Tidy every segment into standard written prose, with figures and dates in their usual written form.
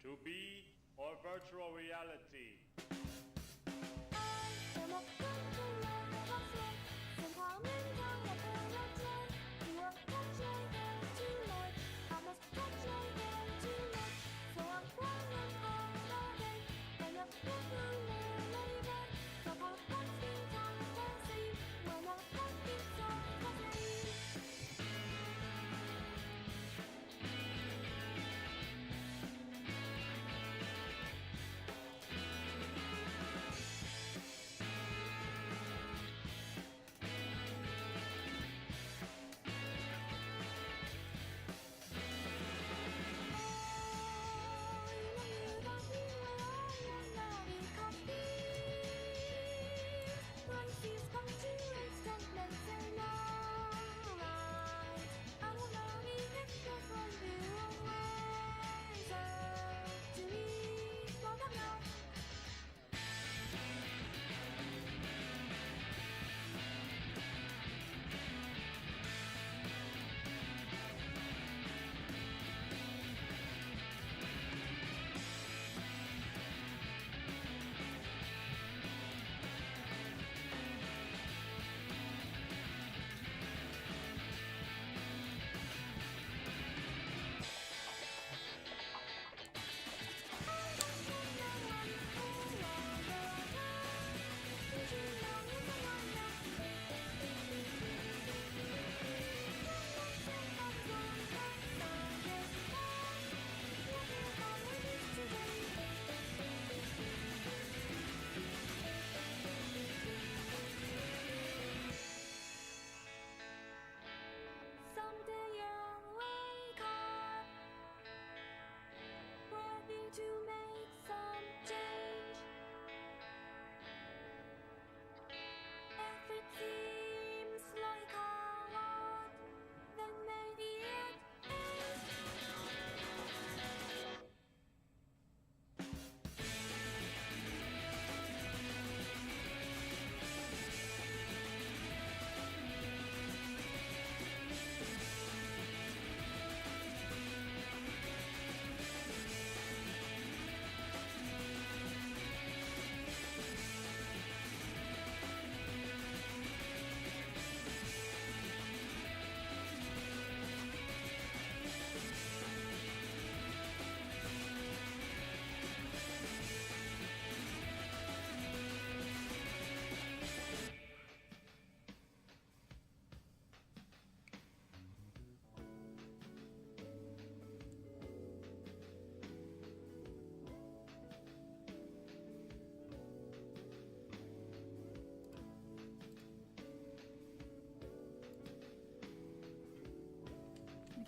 To be or virtual reality?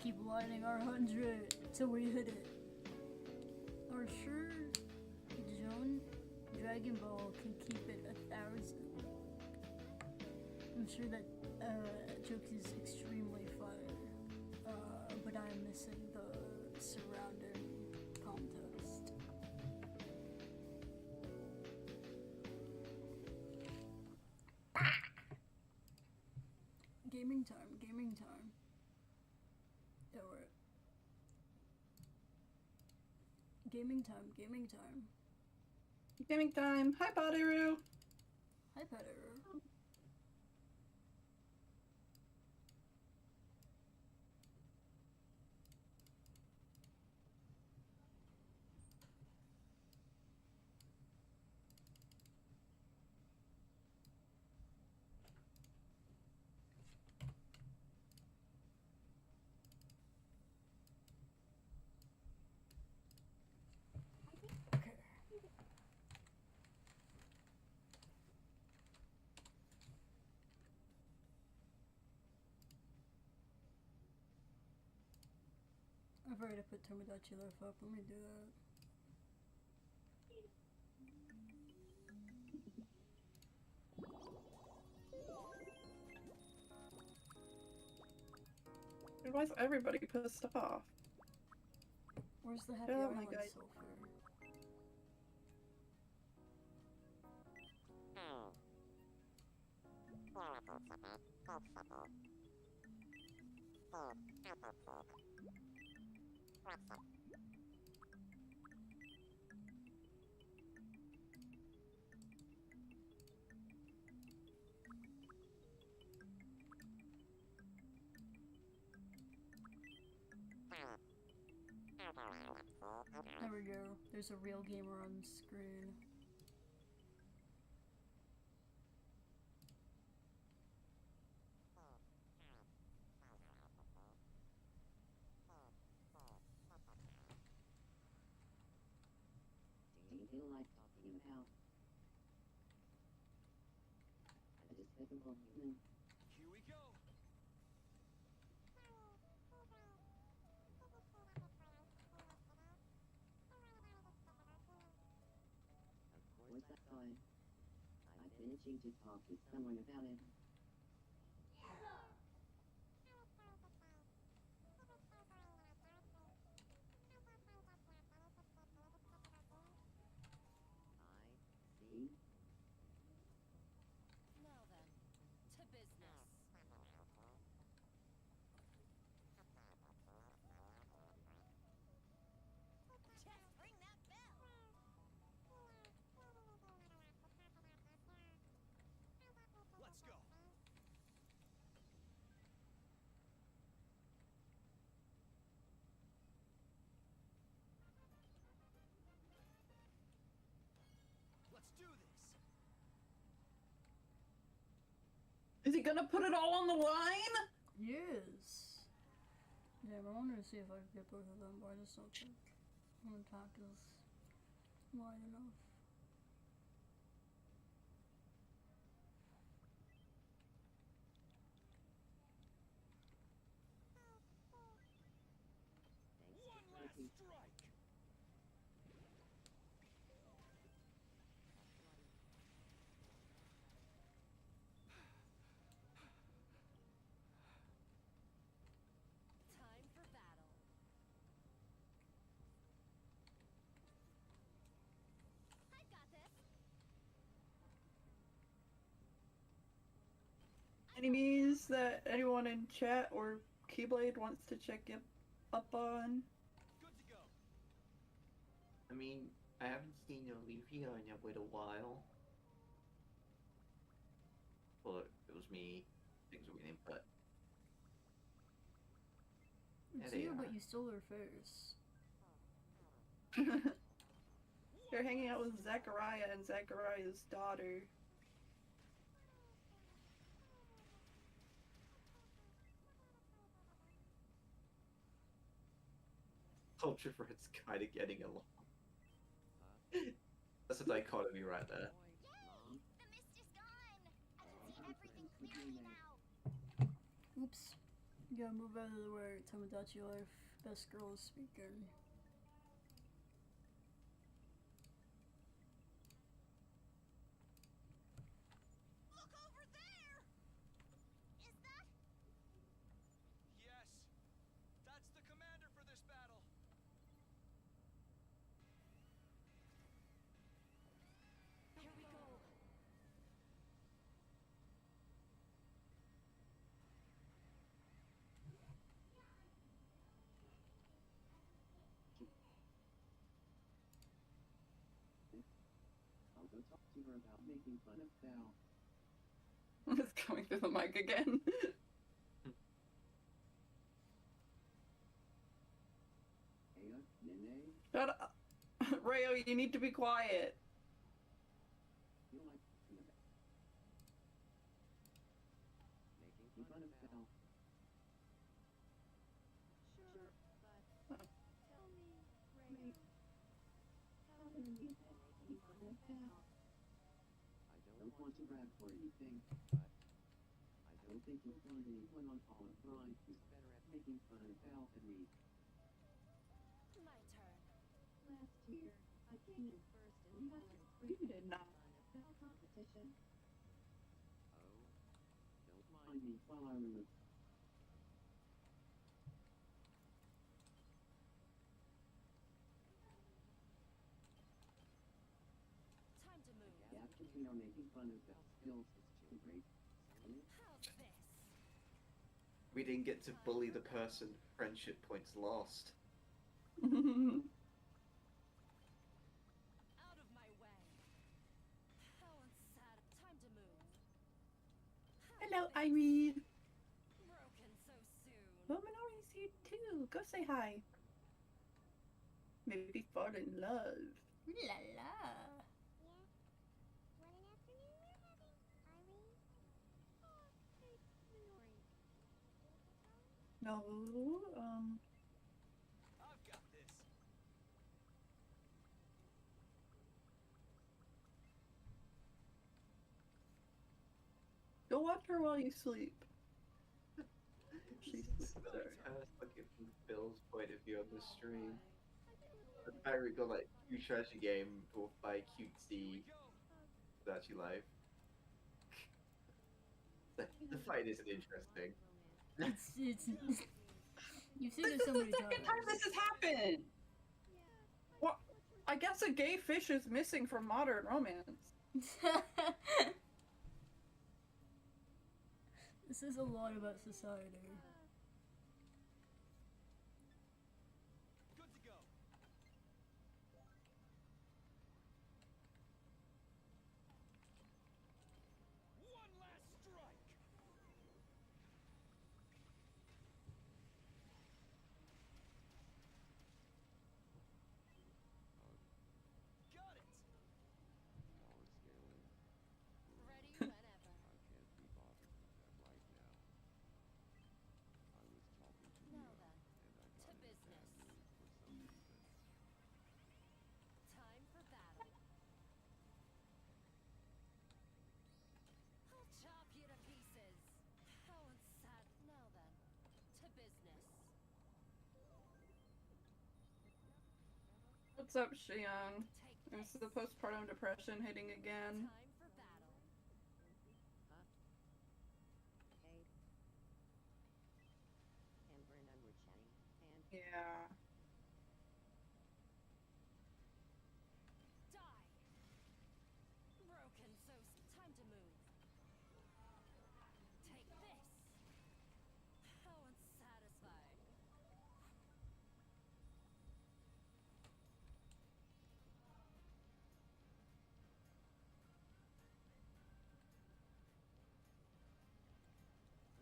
Keep lining our 100 till we hit it. Or sure, Joan Dragon Ball can keep it 1,000. I'm sure that joke is extremely fire, but I'm missing the surrounding context. Gaming time, gaming time. Gaming time, gaming time. Gaming time. Hi, Badiru. Hi, Badiru. I've already put Tomodachi Love up. Let me do that. Dude, why is everybody pissed off? Where's the happy Oh my island God. sulfur? There we go. There's a real gamer on screen. Do you feel like talking about a despicable human? Here we go. Of course I saw it. I've been itching to talk to someone about it. I see. Now then, to business. Just ring that bell. Let's go. Let's do this. Is he gonna put it all on the line? Yes. Yeah, I wanted to see if I could get both of them, but I just don't think one attack is wide enough. One last strike. Time for battle. I've got this. Enemies that anyone in chat or Keyblade wants to check up on? Good to go. I mean, I haven't seen Olivia in a little while. Well, it was me. Things were winning, but It's they you, are. but you stole her face. They're hanging out with Zachariah and Zachariah's daughter. Culture Friends kind of getting along. That's a dichotomy right there. Yay! The mist is gone. I can see everything clearly now. Oops. You gotta move out of the way. Tomodachi life. Best girl is speaking. Look over there. Is that? Yes. That's the commander for this battle. Here we go. I'll go talk to her about making fun of Val. It's coming through the mic again. Hiya, Nene. Shut up. Rayo, you need to be quiet. Feel like talking about making fun of Val. Sure, but tell me, Ray, how How can you say making fun of Val? I don't want to brag for anything, but I don't think you'll find anyone on Olive Brine who's better at making fun of Val than me. my turn. Last year, I came in first in the You did not. Val competition. Oh, don't mind me while I remove. Time to move. The gap between our making fun of Val's skills is too great. How's this? We didn't get to bully the person. Friendship points lost. Out of my way. How unsad. Time to move. How's Hello, this? Irene. Broken so soon. Well, Minori's here too. Go say hi. maybe fall in love. La la. What an afternoon we're having, Irene. No, I've got this. go watch her while you sleep. She sleeps So better. cursed looking from Phil's point of view on the stream. I recall like you treasure game or by cutesy that you like. The fight isn't interesting. It's you've seen This it is so the many second time this has happened! What? I guess a gay fish is missing from modern romance. This is a lot about society. Good to go. One last strike. Got it. Ready whenever. Now then, to business. Time for battle. I'll chop you to pieces. How sad. Now then, to business. What's up, Xiang? Take Is the postpartum depression hitting again? time for battle. Hey. Amber and I were chatting, and Yeah. Die. Broken, so time to move. Take this. How unsatisfying.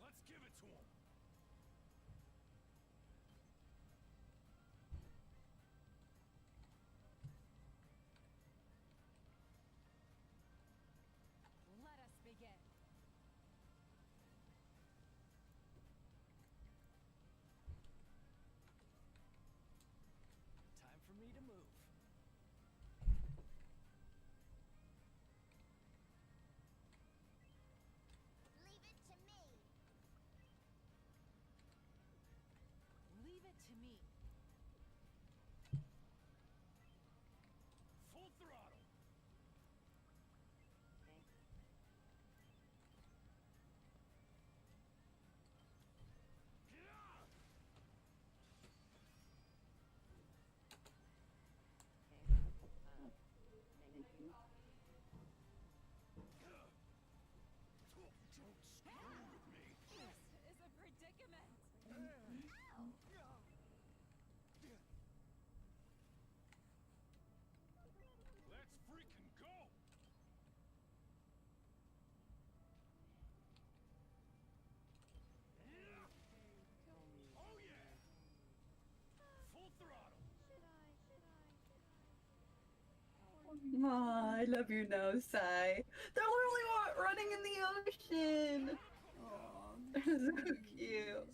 Let's give it to him. Let us begin. Time for me to move. Leave it to me. Leave it to me. Full throttle. thank you. Don't screw with me. This is a predicament. Let's freaking go. Oh yeah. Full throttle. Aw, I love you now, Sai. They're literally running in the ocean! Aw, They're so cute.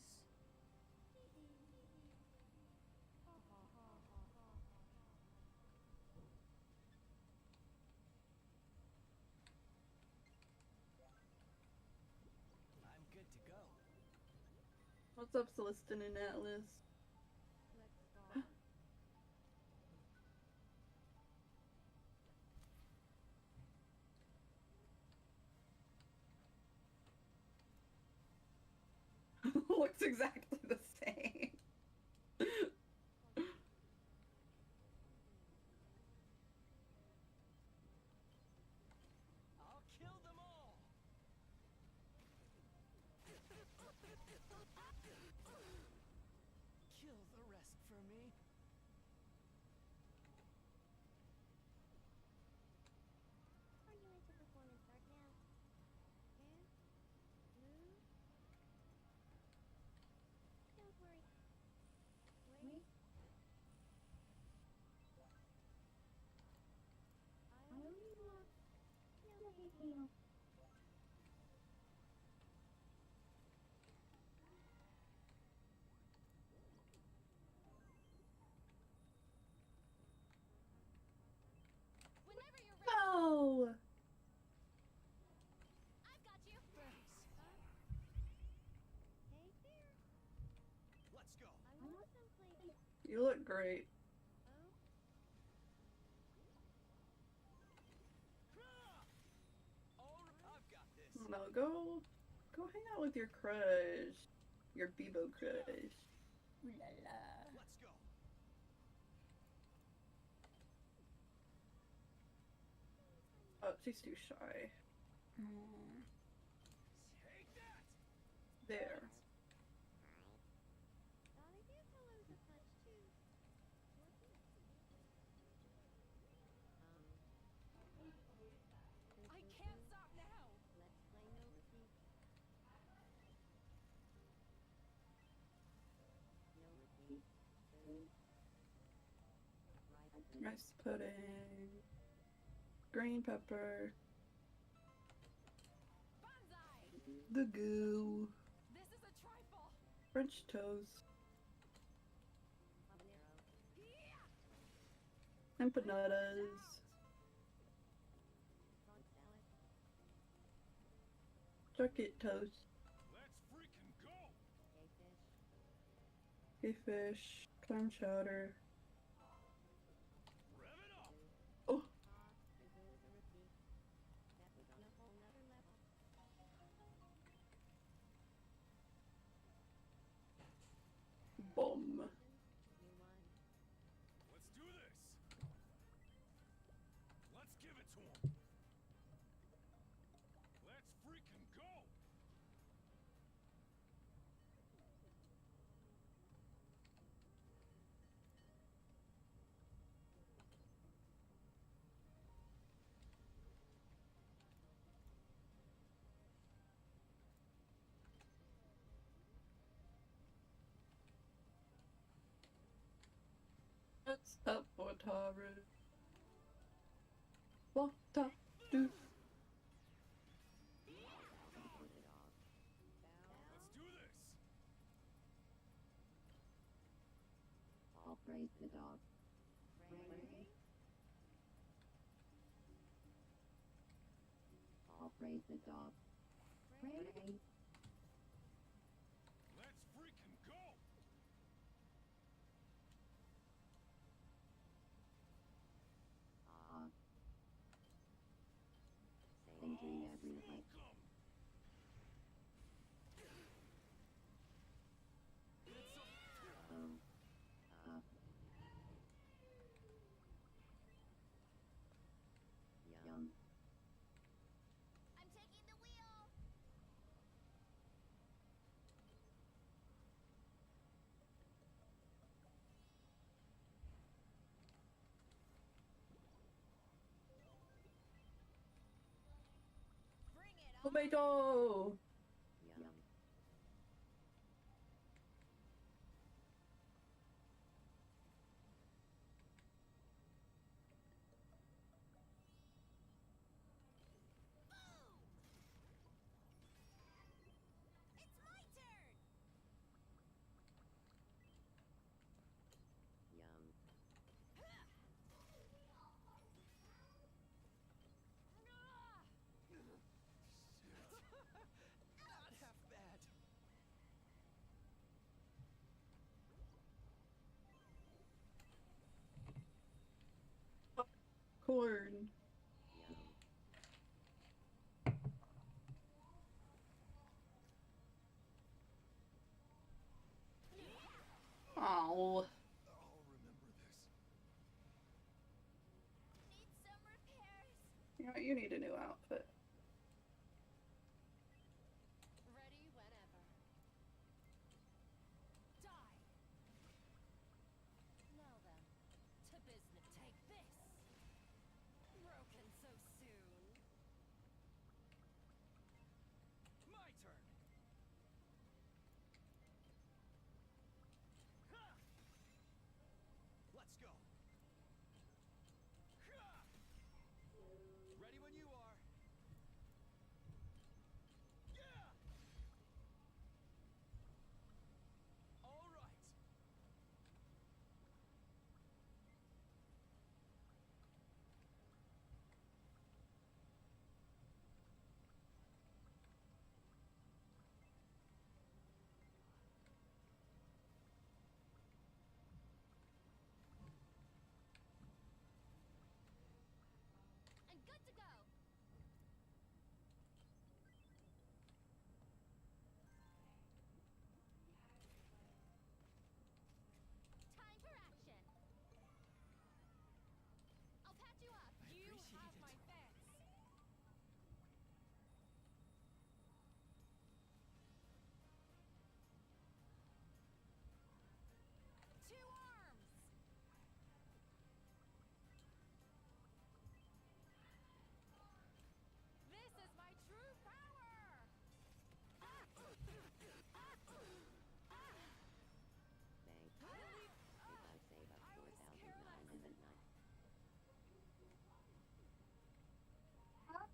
I'm good to go. What's up, Celestin and Atlas? Looks exactly the same. I'll kill them all. Kill the rest for me. Are you into performance art now? And move. Don't Whenever you're ready, Oh! I've got you. Let's go. You look great. I've got this. No, go hang out with your crush. Your Bebo crush. Ooh la la. Let's go. Oh, she's too shy. Mm. Take that. There. I can't stop now. Rice pudding. Green pepper. Bonsai. The goo. This is a trifle. French toast. Empanadas. Chocolate toast. Let's freaking go. Gay fish. Clam chowder. Rev it up. Oh! Bomb. Let's do this. Let's give it to him. Let's freaking go. What's up, Wataru? Wataru. Let's do this. I'll praise the dog. I'll praise the dog. Pray. Let's freaking go. Same dream every night. Welcome. Yum. I'm taking the wheel. Bring it on. Tomato! Yum. It's my turn. Yum. Not half bad. Corn. Yum. Oh. I'll remember this. Need some repairs. You know, you need a new outfit. Ready whenever. Die. Now then, to business. Take this. Broken so soon. My turn. Ha! Let's go. Ha! Ready when you are.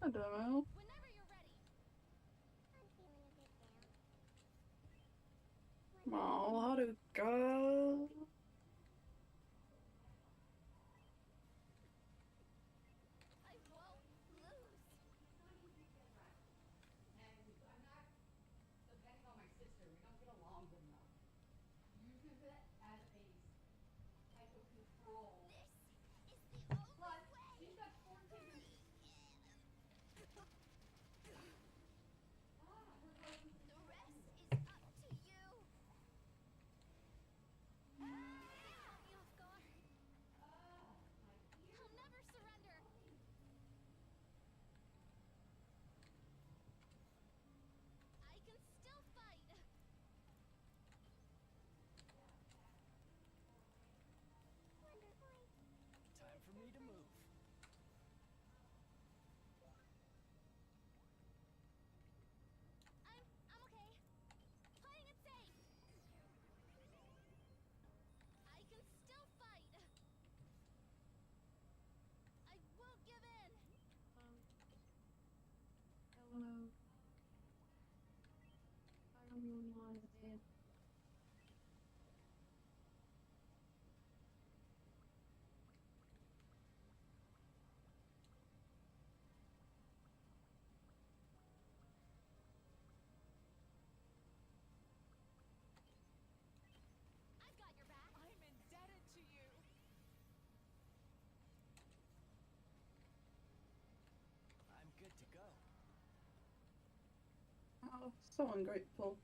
I don't know. Whenever you're ready. I'm feeling a bit down. Oh, how to go? I won't lose. This is the only way. The rest is up to you. Caught me off guard. I'll never surrender. I can still fight. Time for me to move. I'm okay. Playing it safe. I can still fight. I won't give in. Hello. I don't really want to say it. I've got your back. I'm indebted to you. I'm good to go. Oh, so ungrateful.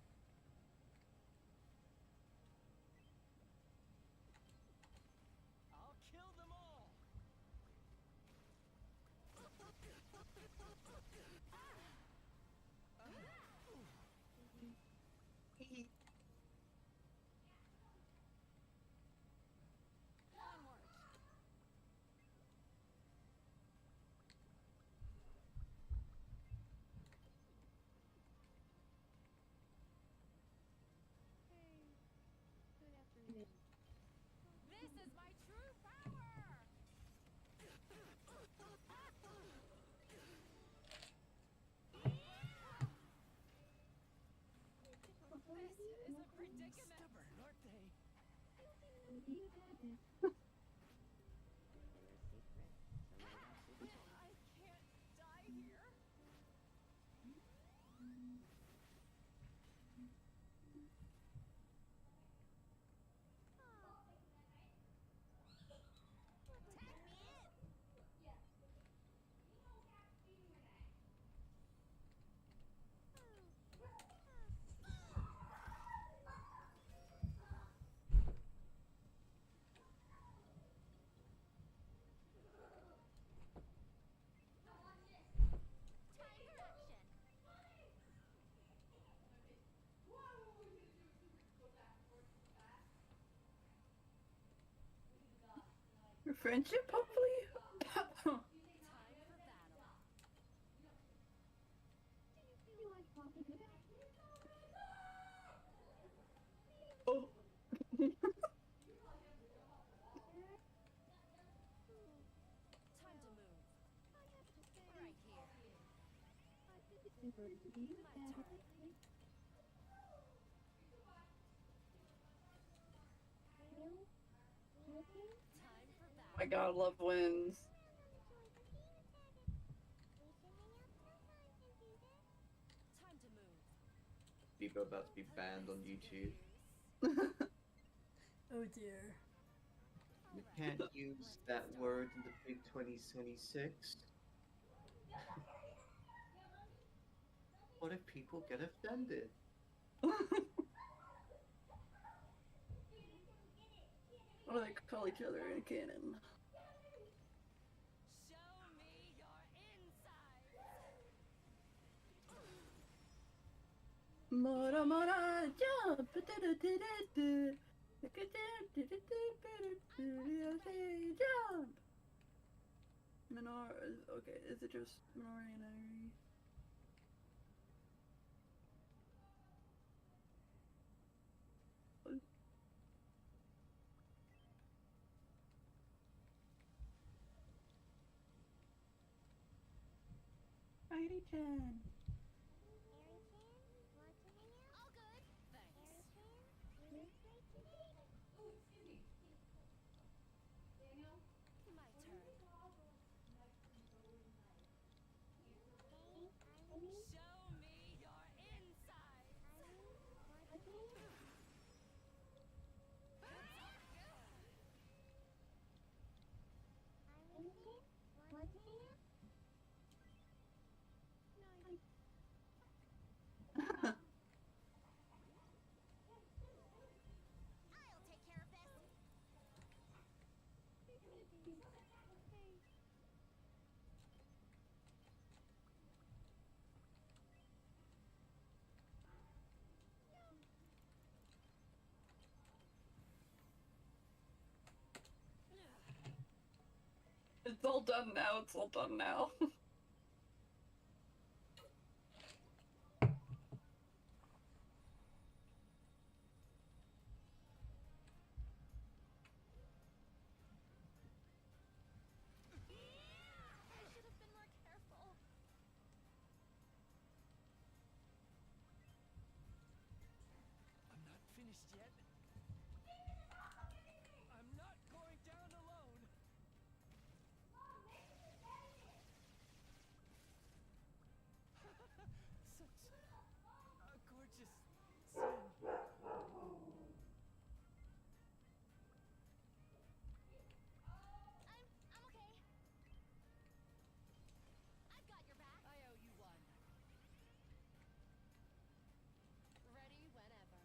I'll kill them all. Good afternoon. This is my true power. This is a predicament. Stubborn, aren't they? I can't die here. Tag me in. Time for action. Your friendship, hopefully? Time for battle. You like talking to me? Oh. Time to move. Right here. Super deep. My turn. Time for battle. My god, love wins. Time to move. People are about to be banned on YouTube. Oh dear. You can't use that word in the big 2026. What if people get offended? What do they call each other in canon? Show me your insides. Mora mora jump. Jump. Minor. Okay, is it just Minorinary? Harry-chan. All good. Thanks. My turn. Show me your insides. I'll take care of this. It's all done now, it's all done now. I should have been more careful. I'm not finished yet. I'm not going down alone. Such a gorgeous scene. I'm okay. I've got your back. I owe you one. Ready whenever.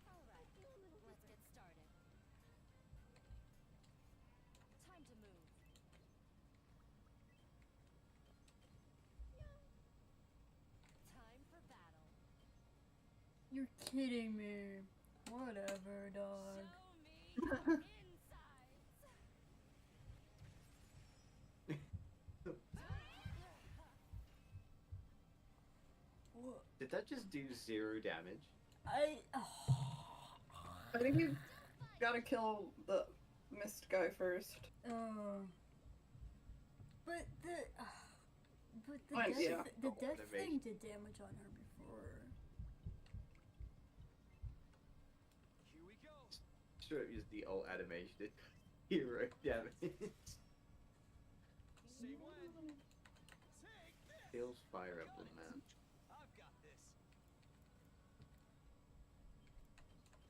All right, let's get started. Time to move. Time for battle. You're kidding me. Whatever, dog. Show me your insides. What? Did that just do 0 damage? I I think you gotta kill the mist guy first. But the Fine, death, yeah. the Oh, death that thing makes- did damage on her before. Here we go. Sure, it was the old animation. Did 0 damage. Say when. Take this. Kills Fire Emblem, man. I've got this.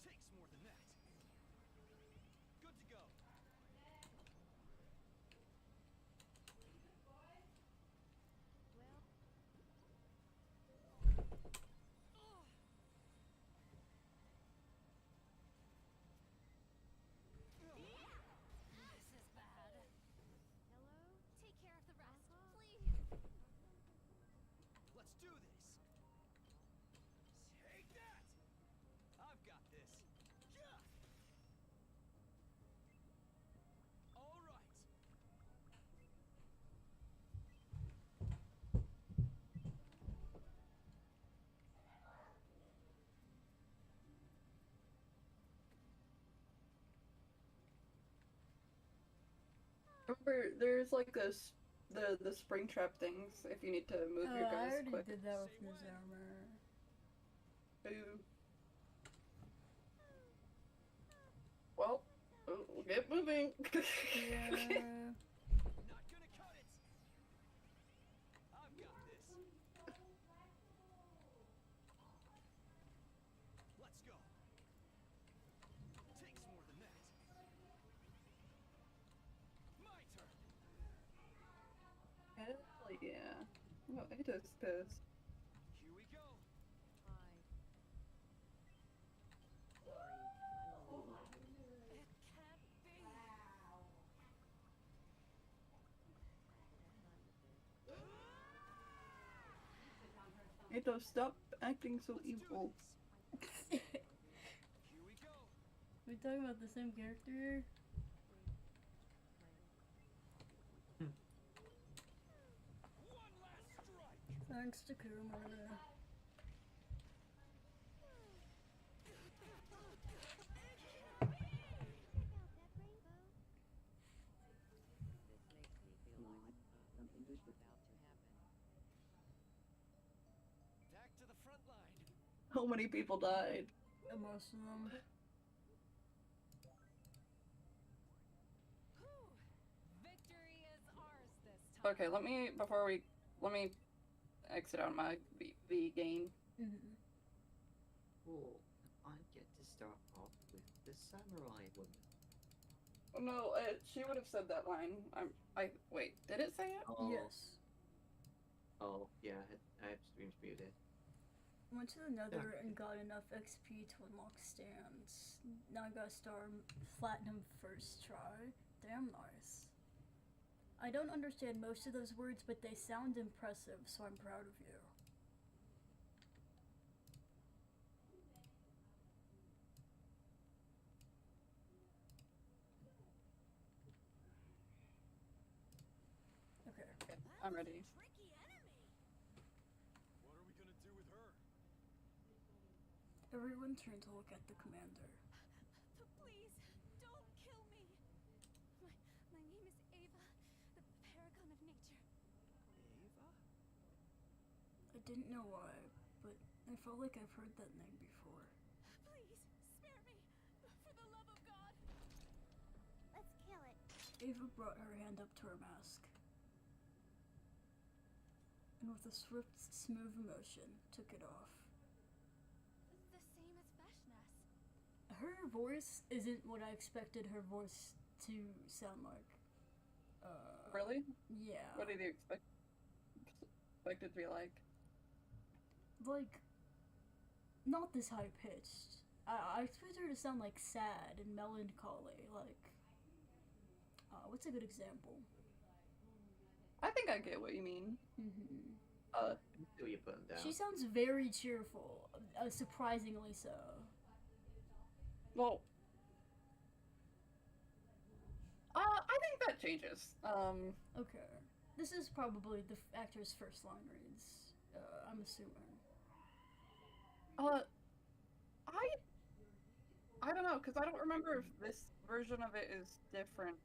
Takes more than that. Good to go. This is bad. Hello? Take care of the rest, please. Let's do this. Take that. I've got this. Yeah. All right. Remember, there's like this the spring trap things if you need to move your I guys already quick. did that with his armor. Ooh. Well, we'll get moving. Yeah. Not gonna cut it. I've got this. Let's go. Takes more than that. My turn. Hell yeah. Well, it is pissed. Here we go. It can't be. Ito, stop acting so evil. Here we go. We talking about the same character here? One last strike. Thanks to Kuma. So many people died. And most of them. Whew. Victory is ours this time. Okay, let me exit out my the game. Mm-hmm. Cool. I get to start off with the samurai woman. Oh, no, she would have said that line. Wait, did it say it? Oh, Yes. Oh, yeah, I have streams muted. Went to the nether and got enough XP to unlock stands. Now I got star platinum first try. Damn nice. I don't understand most of those words, but they sound impressive, so I'm proud of you. Okay, I'm ready. Tricky enemy. What are we gonna do with her? Everyone turn to look at the commander. Please, don't kill me. My name is Ava, the paragon of nature. Ava? I didn't know why, but I felt like I've heard that name before. Please, spare me. For the love of God. Let's kill it. Ava brought her hand up to her mask. And with a swift, smooth motion, took it off. The same as Vashna's. Her voice isn't what I expected her voice to sound like. Really? Yeah. What did you expect it to be like? Like, not this high pitched. I expect her to sound like sad and melancholy. Like, what's a good example? I think I get what you mean. Mm-hmm. Until you put them down. She sounds very cheerful, surprisingly so. Well, I think that changes. Okay. This is probably the actor's first line reads, I'm assuming. I don't know, because I don't remember if this version of it is different.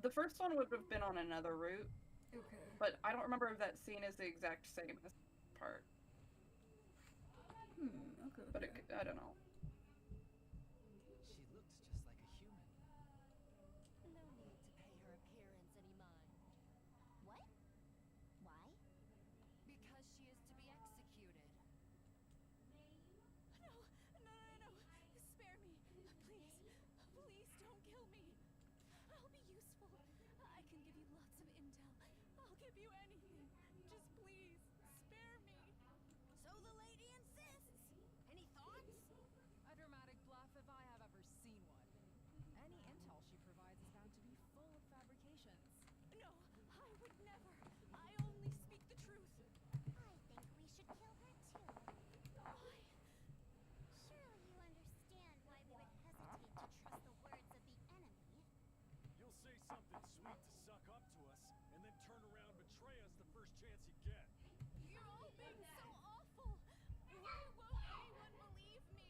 The first one would have been on another route, Okay. but I don't remember if that scene is the exact same as part. Okay. But I don't know. She looks just like a human. No need to pay her appearance any mind. What? Why? Because she is to be executed. No. Spare me. Please. Please don't kill me. I'll be useful. I can give you lots of intel. I'll give you anything. Just please, spare me. So the lady insists. Any thoughts? A dramatic bluff if I have ever seen one. Any intel she provides is bound to be full of fabrications. No, I would never. I only speak the truth. I think we should kill her too. Why? Surely you understand why we would hesitate to trust the words of the enemy. You'll say something sweet to suck up to us, and then turn around and betray us the first chance you get. You're all being so awful. Why won't anyone believe me?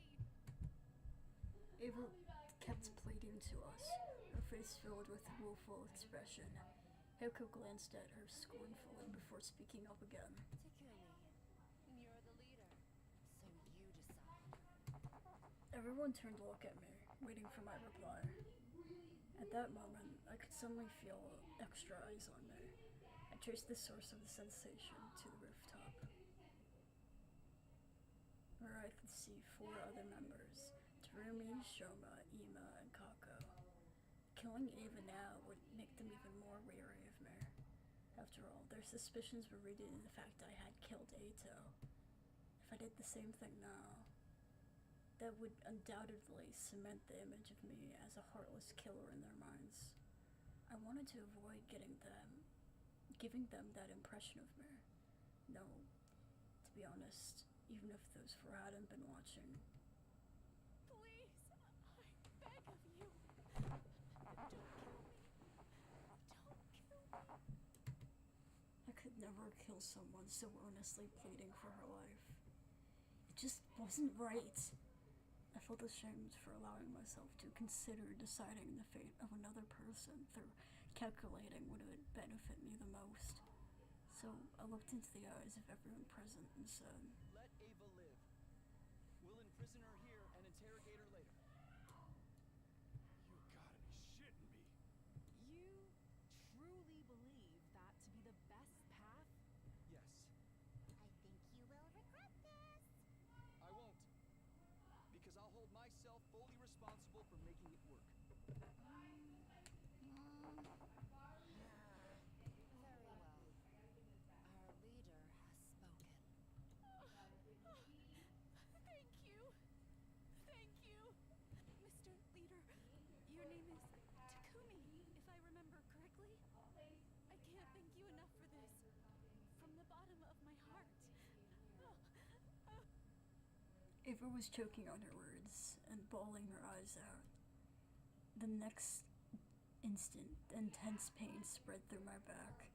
Ava kept pleading to us, her face filled with a woeful expression. Heiko glanced at her scornfully before speaking up again. Particularly when you're the leader. So you decide. Everyone turned to look at me, waiting for my reply. At that moment, I could suddenly feel extra eyes on me. I traced the source of the sensation to the rooftop, where I could see 4 other members, Terumi, Shoma, Ima, and Kako. Killing Ava now would make them even more wary of me. After all, their suspicions were rooted in the fact I had killed Ato. If I did the same thing now, that would undoubtedly cement the image of me as a heartless killer in their minds. I wanted to avoid giving them that impression of me. No, to be honest, even if those 4 hadn't been watching. Please, I beg of you. Don't kill me. Don't kill me. I could never kill someone so earnestly pleading for her life. It just wasn't right. I felt ashamed for allowing myself to consider deciding the fate of another person through calculating what would benefit me the most. So I looked into the eyes of everyone present and said, Let Ava live. Ava was choking on her words and bawling her eyes out. The next instant, intense pain spread through my back.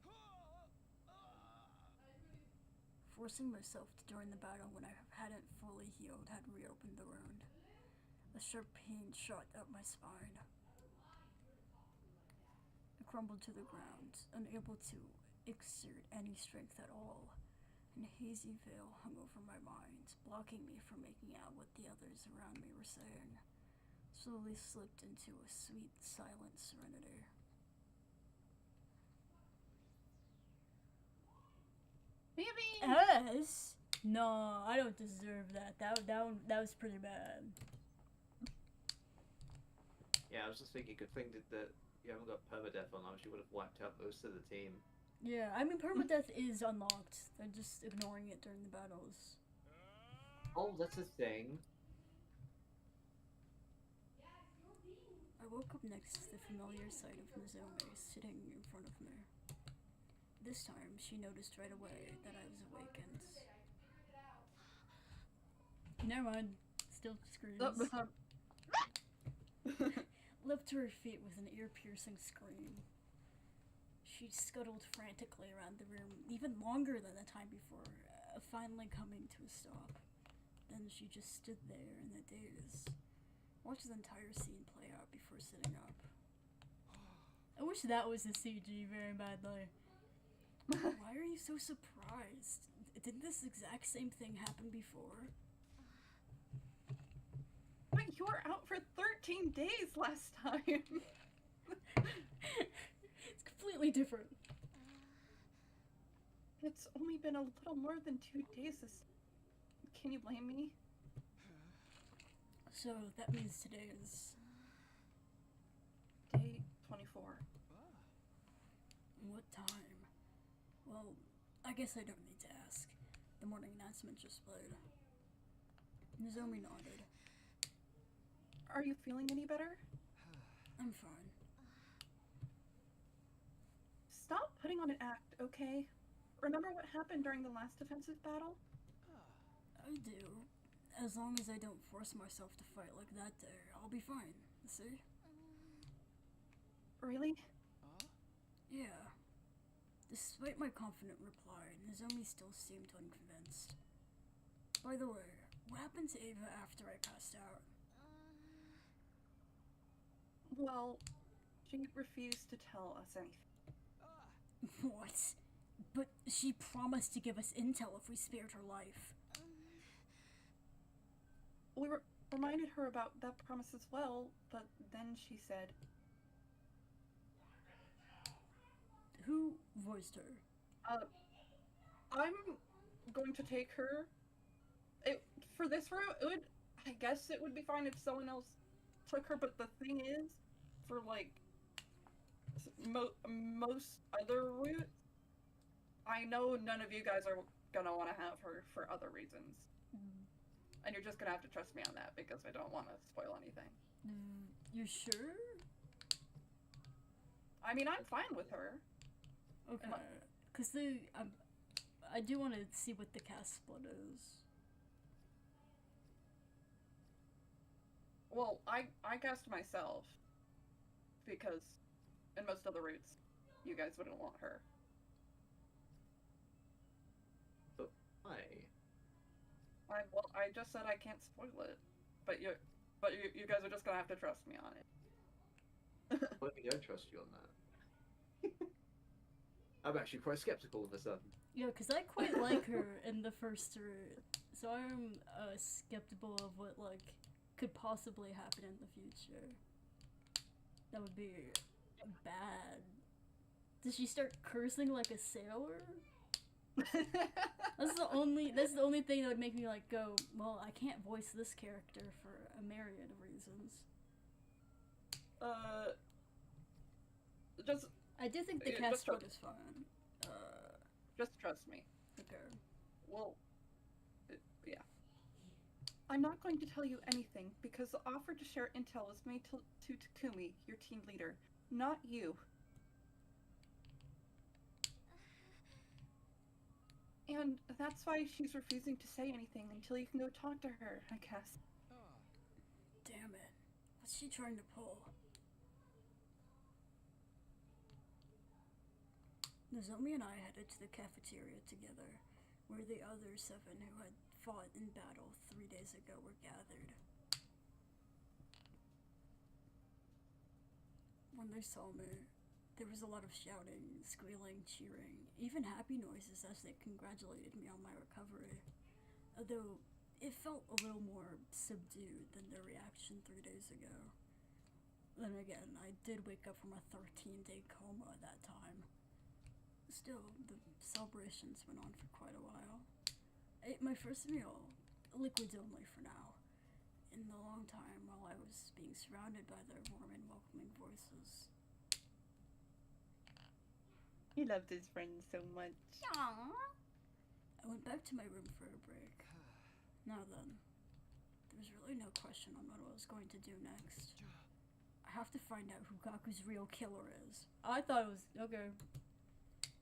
Forcing myself to join the battle when I hadn't fully healed had reopened the wound. A sharp pain shot up my spine. I crumbled to the ground, unable to exert any strength at all. An hazy veil hung over my mind, blocking me from making out what the others around me were saying. Slowly slipped into a sweet, silent serenity. Maybe. Us? No, I don't deserve that. That was pretty bad. Yeah, I was just thinking, good thing that you haven't got permadeath on, else you would have wiped out most of the team. Yeah, I mean, permadeath is unlocked. They're just ignoring it during the battles. Oh, that's a thing. I woke up next to the familiar sight of Nozomi sitting in front of me. This time, she noticed right away that I was awakened. Never mind. Still screams. Leapt to her feet with an ear-piercing scream. She scuttled frantically around the room, even longer than the time before, finally coming to a stop. Then she just stood there in a daze. Watched the entire scene play out before sitting up. I wish that was the CG very badly. Why are you so surprised? Did this exact same thing happen before? But you were out for 13 days last time. It's completely different. It's only been a little more than 2 days. Can you blame me? So that means today is day 24. What time? Well, I guess I don't need to ask. The morning announcement just played. Nozomi nodded. Are you feeling any better? I'm fine. Stop putting on an act, okay? Remember what happened during the last defensive battle? I do. As long as I don't force myself to fight like that day, I'll be fine. See? Really? Yeah. Despite my confident reply, Nozomi still seemed unconvinced. By the way, what happened to Ava after I passed out? Well, she refused to tell us anything. What? But she promised to give us intel if we spared her life. We reminded her about that promise as well, but then she said... Who voiced her? I'm going to take her. For this route, I guess it would be fine if someone else took her, but the thing is, for like, most other routes, I know none of you guys are gonna want to have her for other reasons. And you're just gonna have to trust me on that, because I don't want to spoil anything. You sure? I mean, I'm fine with her. Okay, because I do want to see what the cast split is. Well, I guessed myself, because in most other routes, you guys wouldn't want her. But why? I just said I can't spoil it, but you guys are just gonna have to trust me on it. What if we don't trust you on that? I'm actually quite skeptical of a sudden. Yeah, because I quite like her in the first route, so I'm skeptical of what could possibly happen in the future. That would be bad. Did she start cursing like a sailor? That's the only thing that would make me go, well, I can't voice this character for a myriad of reasons. I do think the cast split is fine. Just trust me. Okay. Well, yeah. I'm not going to tell you anything, because the offer to share intel was made to Takumi, your team leader, not you. And that's why she's refusing to say anything until you can go talk to her, I guess. Damn it. What's she trying to pull? Nozomi and I headed to the cafeteria together, where the other 7 who had fought in battle 3 days ago were gathered. When they saw me, there was a lot of shouting, squealing, cheering, even happy noises as they congratulated me on my recovery. Although, it felt a little more subdued than their reaction 3 days ago. Then again, I did wake up from a 13-day coma at that time. Still, the celebrations went on for quite a while. I ate my first meal, liquids only for now, in a long time while I was being surrounded by their warm and welcoming voices. He loved his friends so much. Aww. I went back to my room for a break. Now then, there was really no question on what I was going to do next. I have to find out who Gaku's real killer is. I thought it was okay.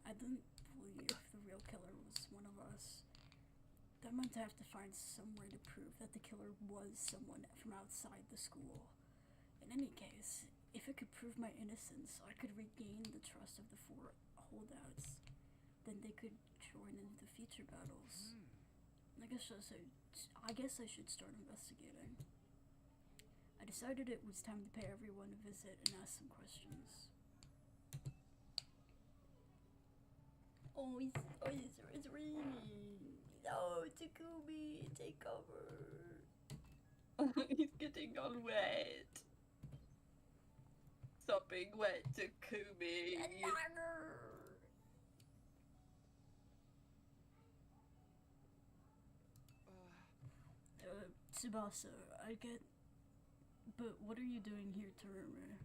I didn't believe the real killer was one of us. That meant I have to find some way to prove that the killer was someone from outside the school. In any case, if it could prove my innocence, I could regain the trust of the 4 holdouts. Then they could join into the future battles. I guess I should start investigating. I decided it was time to pay everyone a visit and ask some questions. Oh, it's raining. No, Takumi, take cover. He's getting all wet. Stop being wet, Takumi. Tsubasa, I get... But what are you doing here, Terumi?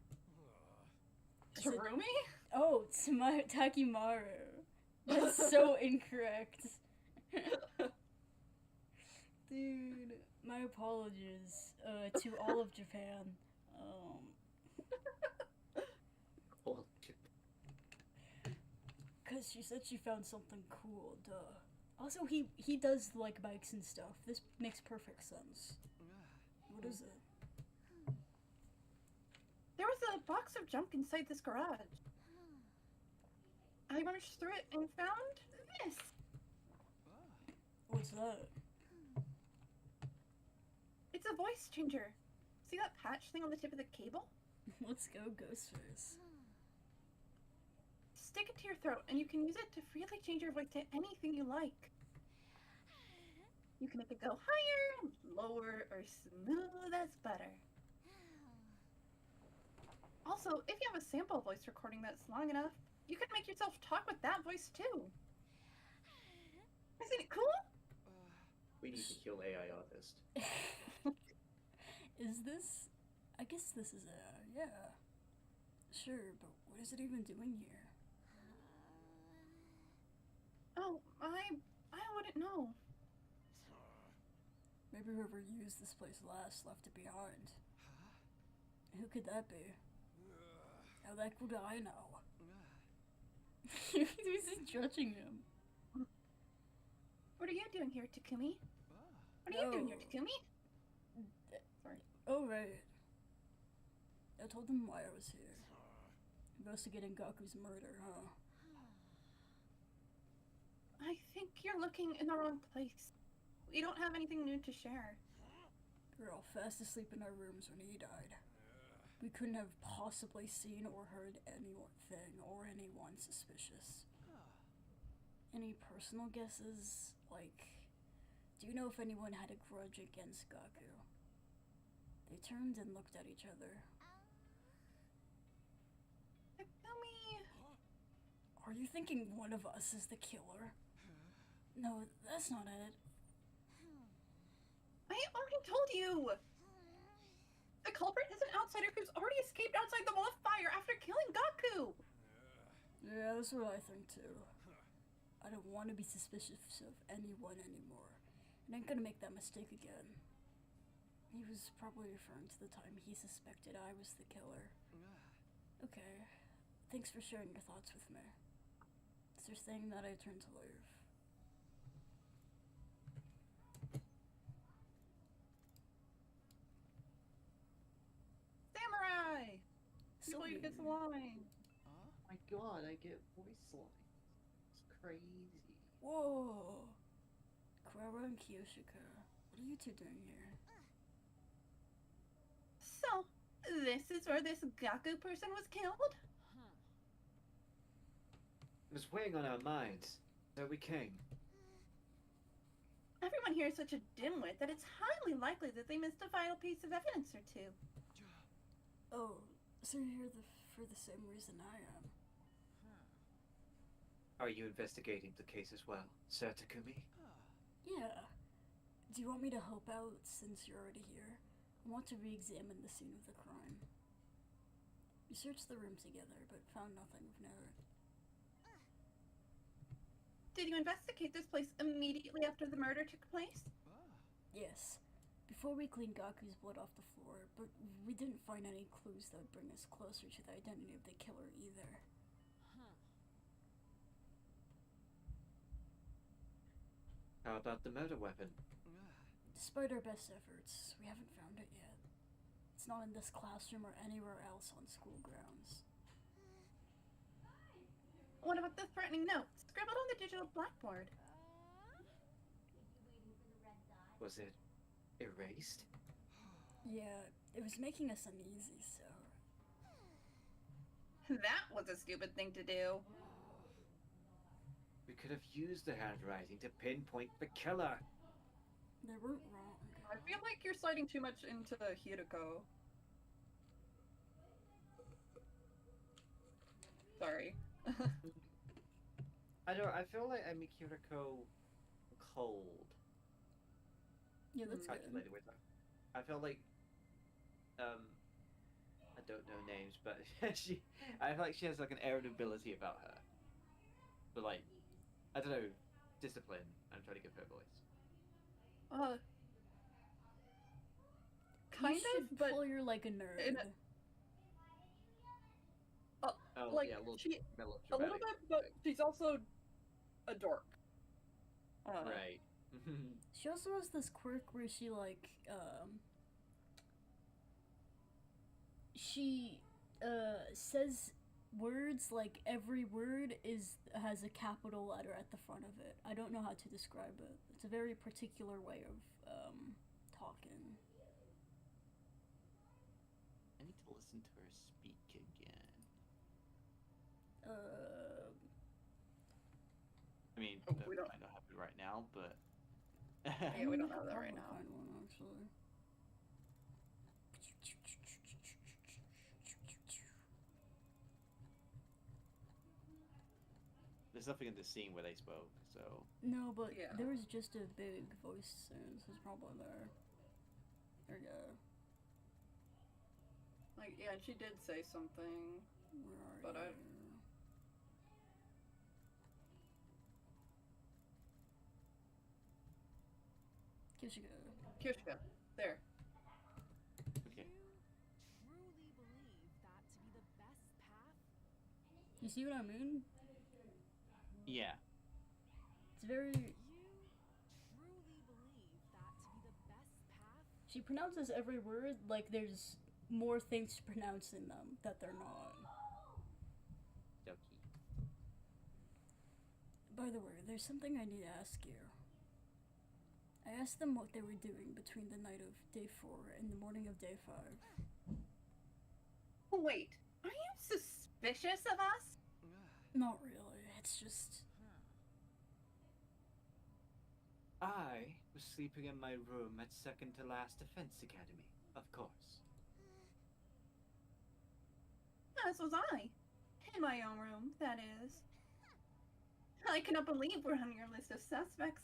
Terumi? Oh, Takimaru. That's so incorrect. Dude, my apologies to all of Japan. Cause she said she found something cool, duh. Also, he does like bikes and stuff. This makes perfect sense. What is it? There was a box of junk inside this garage. I rummaged through it and found this. What's that? It's a voice changer. See that patch thing on the tip of the cable? Let's go, Ghostface. Stick it to your throat and you can use it to freely change your voice to anything you like. You can make it go higher, lower, or smooth as butter. Also, if you have a sample voice recording that's long enough, you can make yourself talk with that voice too. Isn't it cool? We need to kill AI artist. Is this? I guess this is yeah. Sure, but what is it even doing here? Oh, I wouldn't know. Maybe whoever used this place last left it behind. Who could that be? How the heck would I know? He's judging him. What are you doing here, Takumi? What are you doing here, Takumi? Sorry. Oh, right. I told them why I was here. Investigating Gaku's murder, huh? I think you're looking in the wrong place. We don't have anything new to share. We were all fast asleep in our rooms when he died. We couldn't have possibly seen or heard anything or anyone suspicious. Any personal guesses? Like, do you know if anyone had a grudge against Gaku? They turned and looked at each other. Takumi! Are you thinking one of us is the killer? No, that's not it. I already told you! The culprit is an outsider who's already escaped outside the wall of fire after killing Gaku! Yeah, that's what I think too. I don't want to be suspicious of anyone anymore. And I ain't gonna make that mistake again. He was probably referring to the time he suspected I was the killer. Okay. Thanks for sharing your thoughts with me. Is there saying that I turn to leave? sweetest line. Oh my god, I get voice lines. It's crazy. Whoa! Clara and Kiyoshika, what are you two doing here? So, this is where this Gaku person was killed? It was weighing on our minds, so we came. Everyone here is such a dimwit that it's highly likely that they missed a vital piece of evidence or two. Oh, so you're here for the same reason I am. Are you investigating the case as well, Sir Takumi? Yeah. Do you want me to help out since you're already here? I want to re-examine the scene of the crime. We searched the room together, but found nothing of note. Did you investigate this place immediately after the murder took place? Yes. Before we cleaned Gaku's blood off the floor, but we didn't find any clues that would bring us closer to the identity of the killer either. How about the murder weapon? Despite our best efforts, we haven't found it yet. It's not in this classroom or anywhere else on school grounds. What about the threatening note scribbled on the digital blackboard? Was it erased? Yeah, it was making us uneasy, so... That was a stupid thing to do. We could have used the handwriting to pinpoint the killer. They weren't wrong. I feel like you're sliding too much into Hiroko. Sorry. I feel like I make Hiroko cold. Yeah, that's good. Calculated with her. I feel like, I don't know names, but I feel like she has like an irritability about her. But like, I don't know, discipline. I'm trying to give her voice. Kind you of, but pull you're like a nerd. Like yeah, a little a little bit, but she's also a dork. Right. She also has this quirk where she like she says words like every word has a capital letter at the front of it. I don't know how to describe it. It's a very particular way of talking. I need to listen to her speak again. I mean, we don't. I don't have it right now, but Yeah, we don't have that right now. Find one actually. there's nothing in the scene where they spoke, so. No, but Yeah. there was just a big voice sound, so it's probably there. There you go. Like, yeah, she did say something. Where are But you? Kirshika, there. Okay. Truly believe that to be the best path? You see what I mean? Yeah. It's very... You truly believe that to be the best path? She pronounces every word like there's more things to pronounce in them that they're not. Doki. By the way, there's something I need to ask you. I asked them what they were doing between the night of day 4 and the morning of day 5. Wait, are you suspicious of us? Not really, it's just... I was sleeping in my room at second to last Defense Academy, of course. As was I. In my own room, that is. I cannot believe we're on your list of suspects.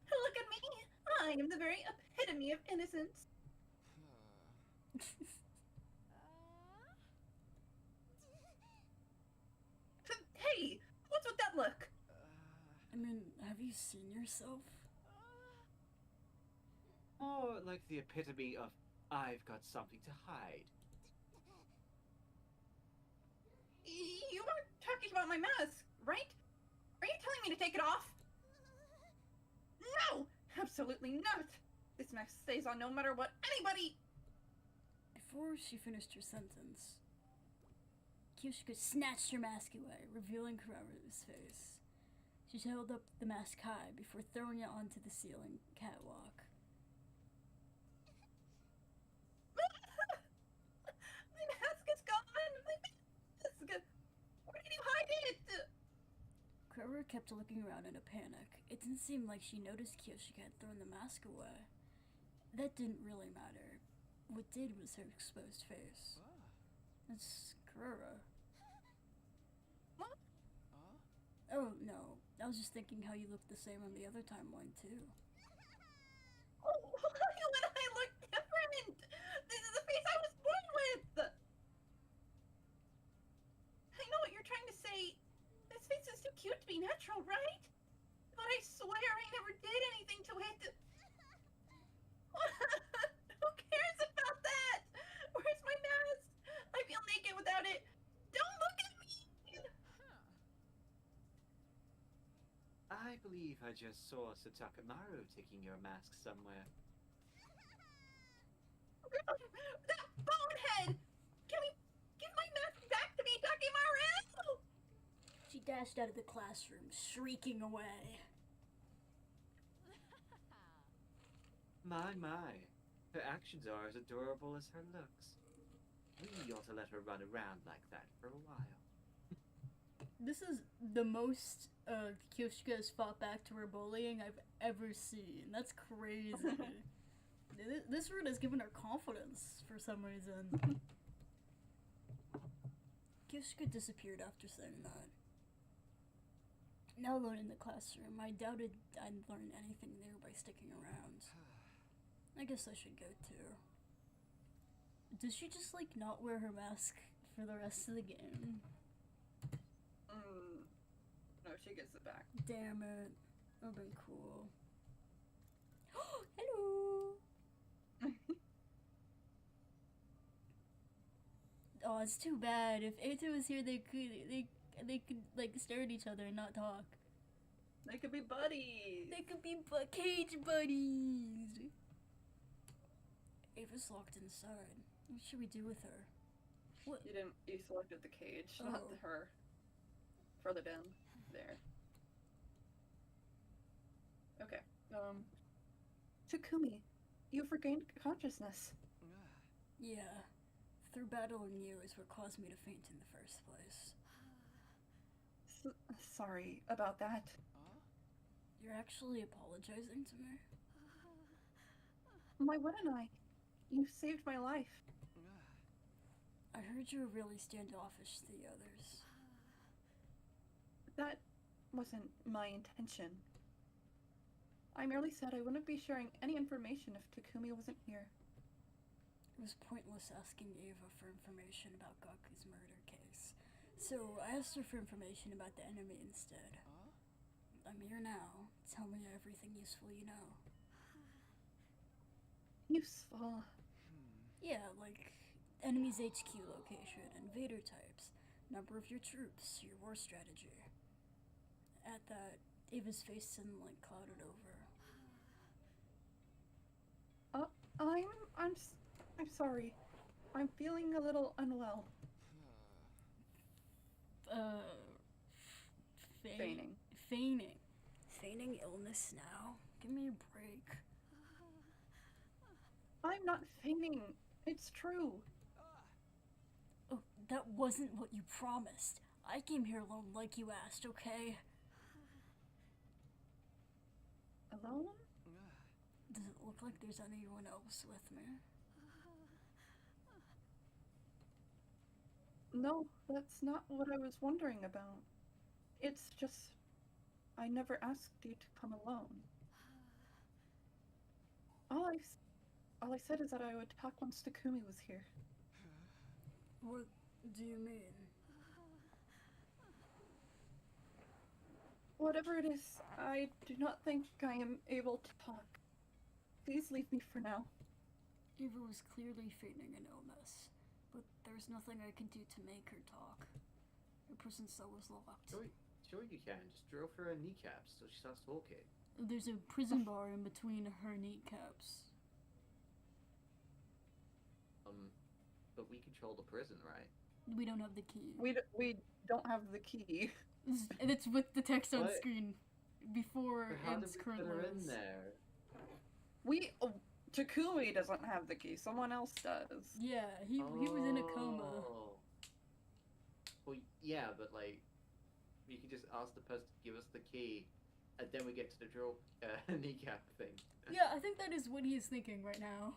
Look at me! I am the very epitome of innocence. Hey! What's with that look? I mean, have you seen yourself? More like the epitome of I've got something to hide. You weren't talking about my mask, right? Are you telling me to take it off? No! Absolutely not! This mask stays on no matter what anybody... Before she finished her sentence, Kyoshiko snatched her mask away, revealing Kuroru's face. She held up the mask high before throwing it onto the ceiling catwalk. My mask is gone! My mask! Where did you hide it? Kuroru kept looking around in a panic. It didn't seem like she noticed Kyoshiko had thrown the mask away. That didn't really matter. What did was her exposed face. It's Kuroru. What? Oh, no. I was just thinking how you looked the same on the other timeline, too. Oh, why would I look different? This is the face I was born with! I know what you're trying to say. This face is too cute to be natural, right? But I swear I never did anything to it. Who cares about that? Where's my mask? I feel naked without it. Don't look at me! I believe I just saw Satakamaru taking your mask somewhere. That bonehead! Can we give my mask back to me, Takimaru? She dashed out of the classroom, shrieking away. My. Her actions are as adorable as her looks. We ought to let her run around like that for a while. This is the most Kyoshika has fought back to her bullying I've ever seen. That's crazy. This route has given her confidence for some reason. Kyoshika disappeared after saying that. Now alone in the classroom, I doubted I'd learn anything new by sticking around. I guess I should go too. Does she just like not wear her mask for the rest of the game? No, she gets it back. Damn it. That'd been cool. Hello! Oh, it's too bad. If Eito was here, they could like stare at each other and not talk. They could be buddies. They could be cage buddies. Ava's locked inside. What should we do with her? What? You selected the cage, not Oh. her. Further down. There. Okay. Takumi, you've regained consciousness. Yeah. Through battling you is what caused me to faint in the first place. Sorry about that. You're actually apologizing to me? Why wouldn't I? You saved my life. I heard you were really standoffish to the others. That wasn't my intention. I merely said I wouldn't be sharing any information if Takumi wasn't here. It was pointless asking Ava for information about Gaku's murder case. So I asked her for information about the enemy instead. I'm here now. Tell me everything useful you know. Useful. Yeah, like enemy's HQ location, invader types, number of your troops, your war strategy. At that, Ava's face suddenly like clouded over. I'm sorry. I'm feeling a little unwell. Feigning. Feigning illness now? Give me a break. I'm not feigning. It's true. Oh, that wasn't what you promised. I came here alone like you asked, okay? Alone? Does it look like there's anyone else with me? No, that's not what I was wondering about. It's just, I never asked you to come alone. All I said is that I would talk once Takumi was here. What do you mean? Whatever it is, I do not think I am able to talk. Please leave me for now. Eva was clearly feigning an illness, but there's nothing I can do to make her talk. Her prison cell was locked. Sure you can. Just drill through her kneecaps till she starts talking. There's a prison bar in between her kneecaps. But we control the prison, right? We don't have the key. We don't have the key. And it's with the text on What? screen before But how did its we current put her in loads. there? Takumi doesn't have the key. Someone else does. Yeah, he was in a coma. Oh. Well, yeah, but like, you could just ask the person to give us the key, and then we get to the drill kneecap thing. Yeah, I think that is what he is thinking right now.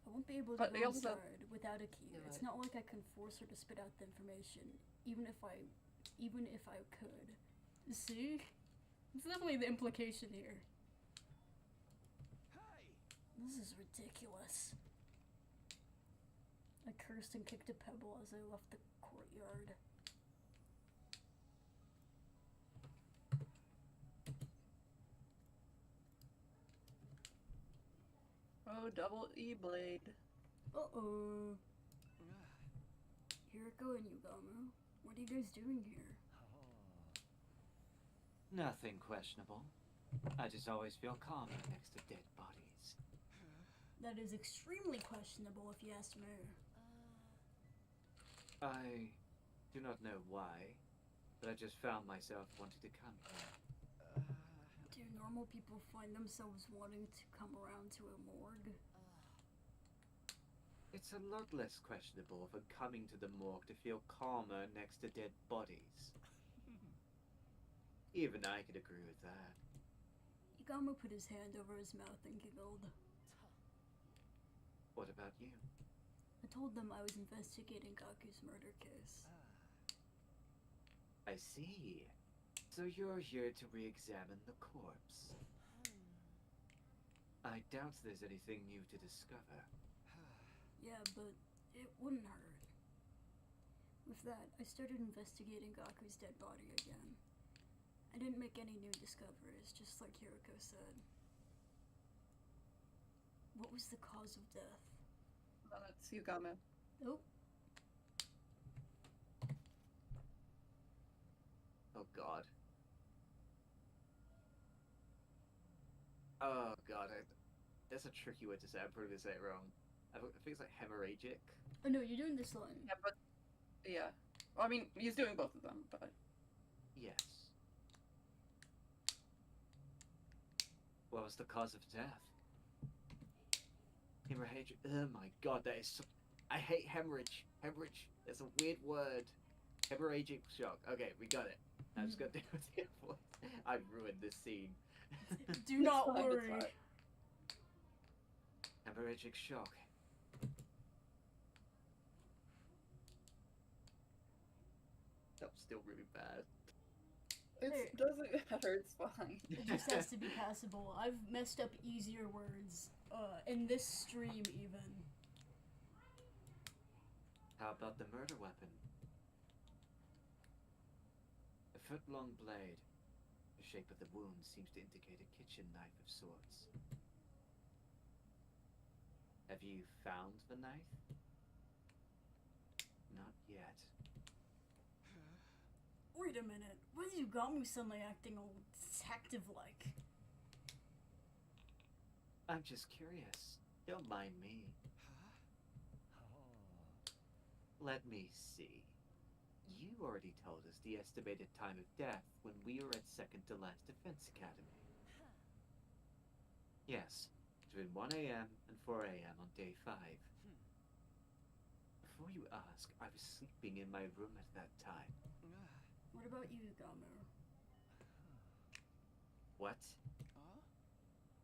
I won't be able to But they go also- inside without a key. It's not like I can force her to spit out the information, even if I could. See? It's definitely the implication here. This is ridiculous. I cursed and kicked a pebble as I left the courtyard. Oh, double E-blade. Uh-oh. Here it go, Yugamo. What are you guys doing here? Nothing questionable. I just always feel calmer next to dead bodies. That is extremely questionable if you ask me. I do not know why, but I just found myself wanting to come here. Do normal people find themselves wanting to come around to a morgue? It's a lot less questionable for coming to the morgue to feel calmer next to dead bodies. Even I could agree with that. Yugamo put his hand over his mouth and giggled. What about you? I told them I was investigating Gaku's murder case. I see. So you're here to re-examine the corpse. I doubt there's anything new to discover. Yeah, but it wouldn't hurt. With that, I started investigating Gaku's dead body again. I didn't make any new discoveries, just like Hiroko said. What was the cause of death? Well, that's Yugamo. Oh, Oh god. Oh god, that's a tricky way to say it. I'm probably gonna say it wrong. I think it's like hemorrhagic. oh no, you're doing this line. Yeah, but yeah. Well, I mean, he's doing both of them, but Yes. What was the cause of death? Hemorrhagic. Oh my god, that is so... I hate hemorrhage. Hemorrhage. That's a weird word. Hemorrhagic shock. Okay, we got it. I'm just gonna deal with the voice. I've ruined this scene. Do not It's fine, it's worry. fine. Hemorrhagic shock. That was still really bad. it doesn't matter. It's fine. It just has to be passable. I've messed up easier words, in this stream even. How about the murder weapon? A foot-long blade. The shape of the wound seems to indicate a kitchen knife of sorts. Have you found the knife? Not yet. Wait a minute. Why is Yugamo suddenly acting all detective-like? I'm just curious. Don't mind me. Let me see. You already told us the estimated time of death when we were at second to last defense academy. Yes, between 1 a.m. and 4 a.m. on day 5. Before you ask, I was sleeping in my room at that time. What about you, Yugamo? What?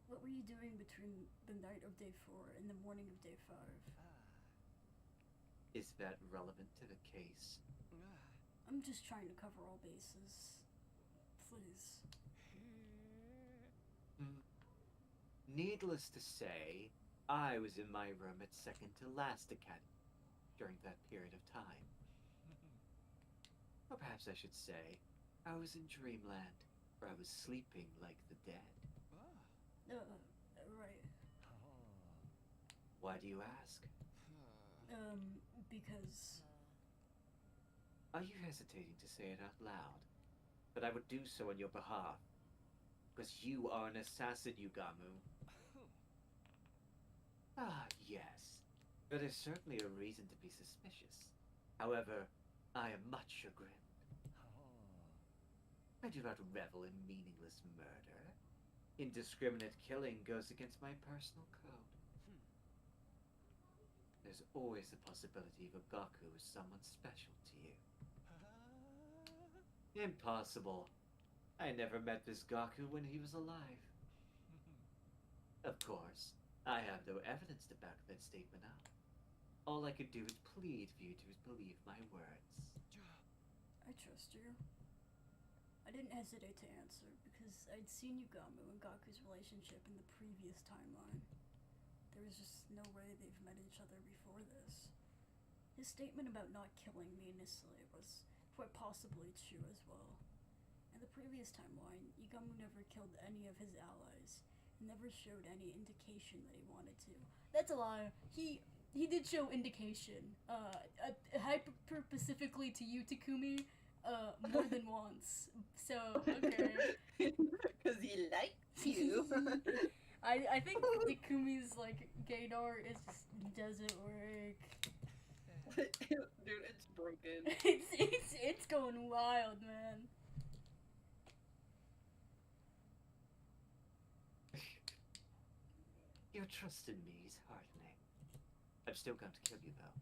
What were you doing between the night of day 4 and the morning of day 5? Is that relevant to the case? I'm just trying to cover all bases. Please. Needless to say, I was in my room at second to last academy during that period of time. Or perhaps I should say, I was in dreamland, where I was sleeping like the dead. Right. Why do you ask? Because... Are you hesitating to say it out loud? But I would do so on your behalf. Because you are an assassin, Yugamo. Ah, yes. There is certainly a reason to be suspicious. However, I am much chagrined. I do not revel in meaningless murder. Indiscriminate killing goes against my personal code. There's always the possibility of a Gaku is someone special to you. Impossible. I never met this Gaku when he was alive. Of course, I have no evidence to back that statement up. All I could do is plead for you to believe my words. I trust you. I didn't hesitate to answer because I'd seen Yugamu and Gaku's relationship in the previous timeline. There was just no way they've met each other before this. His statement about not killing me initially was quite possibly true as well. In the previous timeline, Yugamu never killed any of his allies, and never showed any indication that he wanted to. That's a lie. He did show indication. Hyper specifically to you, Takumi, more than once. So, okay. Because he likes you. I think Takumi's, like, gaydar is just doesn't work. Dude, it's broken. It's going wild, man. Your trust in me is heartening. I'm still going to kill you, though.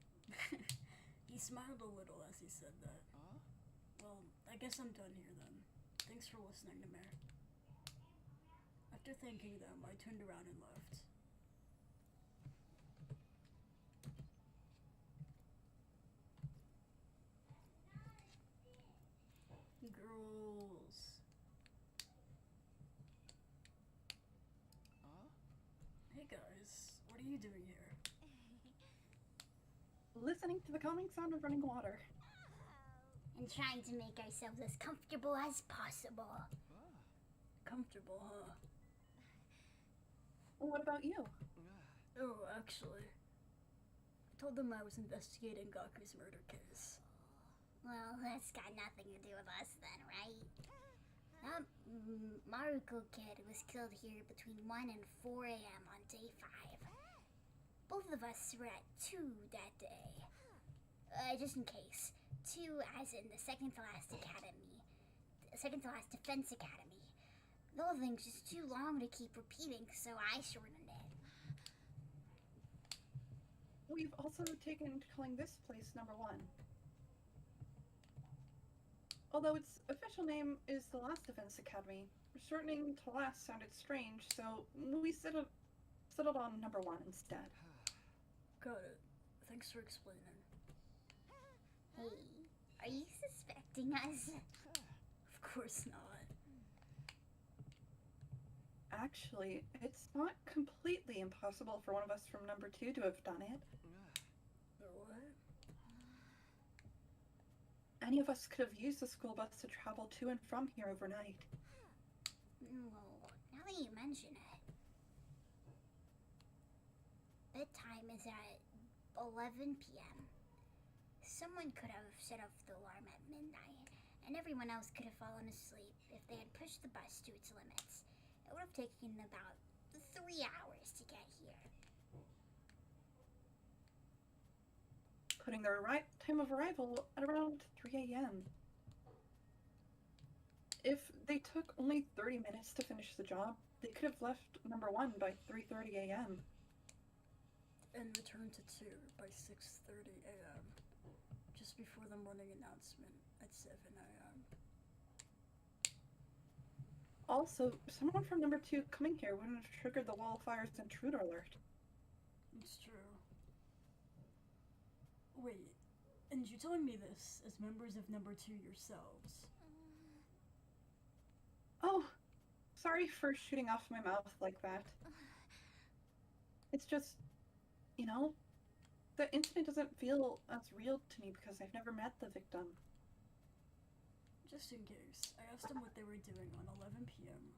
He smiled a little as he said that. Well, I guess I'm done here then. Thanks for listening to me. After thanking them, I turned around and left. Girls. Hey guys, what are you doing here? Listening to the calming sound of running water. And trying to make ourselves as comfortable as possible. Comfortable, huh? Well, what about you? Oh, actually, I told them I was investigating Gaku's murder case. Well, that's got nothing to do with us then, right? That Maruko kid was killed here between 1 and 4 a.m. on day 5. Both of us were at 2 that day. Just in case. 2 as in the second to last academy. The second to last defense academy. The whole thing's just too long to keep repeating, so I shortened it. We've also taken to calling this place number 1. Although its official name is the Last Defense Academy, shortening to last sounded strange, so we settled on number 1 instead. Got it. Thanks for explaining. Hey, are you suspecting us? Of course not. Actually, it's not completely impossible for one of us from number 2 to have done it. What? Any of us could have used the school bus to travel to and from here overnight. Well, now that you mention it. Bedtime is at 11 p.m. Someone could have set off the alarm at midnight, and everyone else could have fallen asleep if they had pushed the bus to its limits. It would have taken about 3 hours to get here. Putting their time of arrival at around 3 a.m. If they took only 30 minutes to finish the job, they could have left number 1 by 3:30 a.m. And returned to 2 by 6:30 a.m. Just before the morning announcement at 7 a.m. Also, someone from number 2 coming here wouldn't have triggered the wildfire's intruder alert. It's true. Wait, and you telling me this as members of number 2 yourselves? Oh, sorry for shooting off my mouth like that. It's just, you know, the incident doesn't feel as real to me because I've never met the victim. Just in case, I asked them what they were doing on 11 p.m.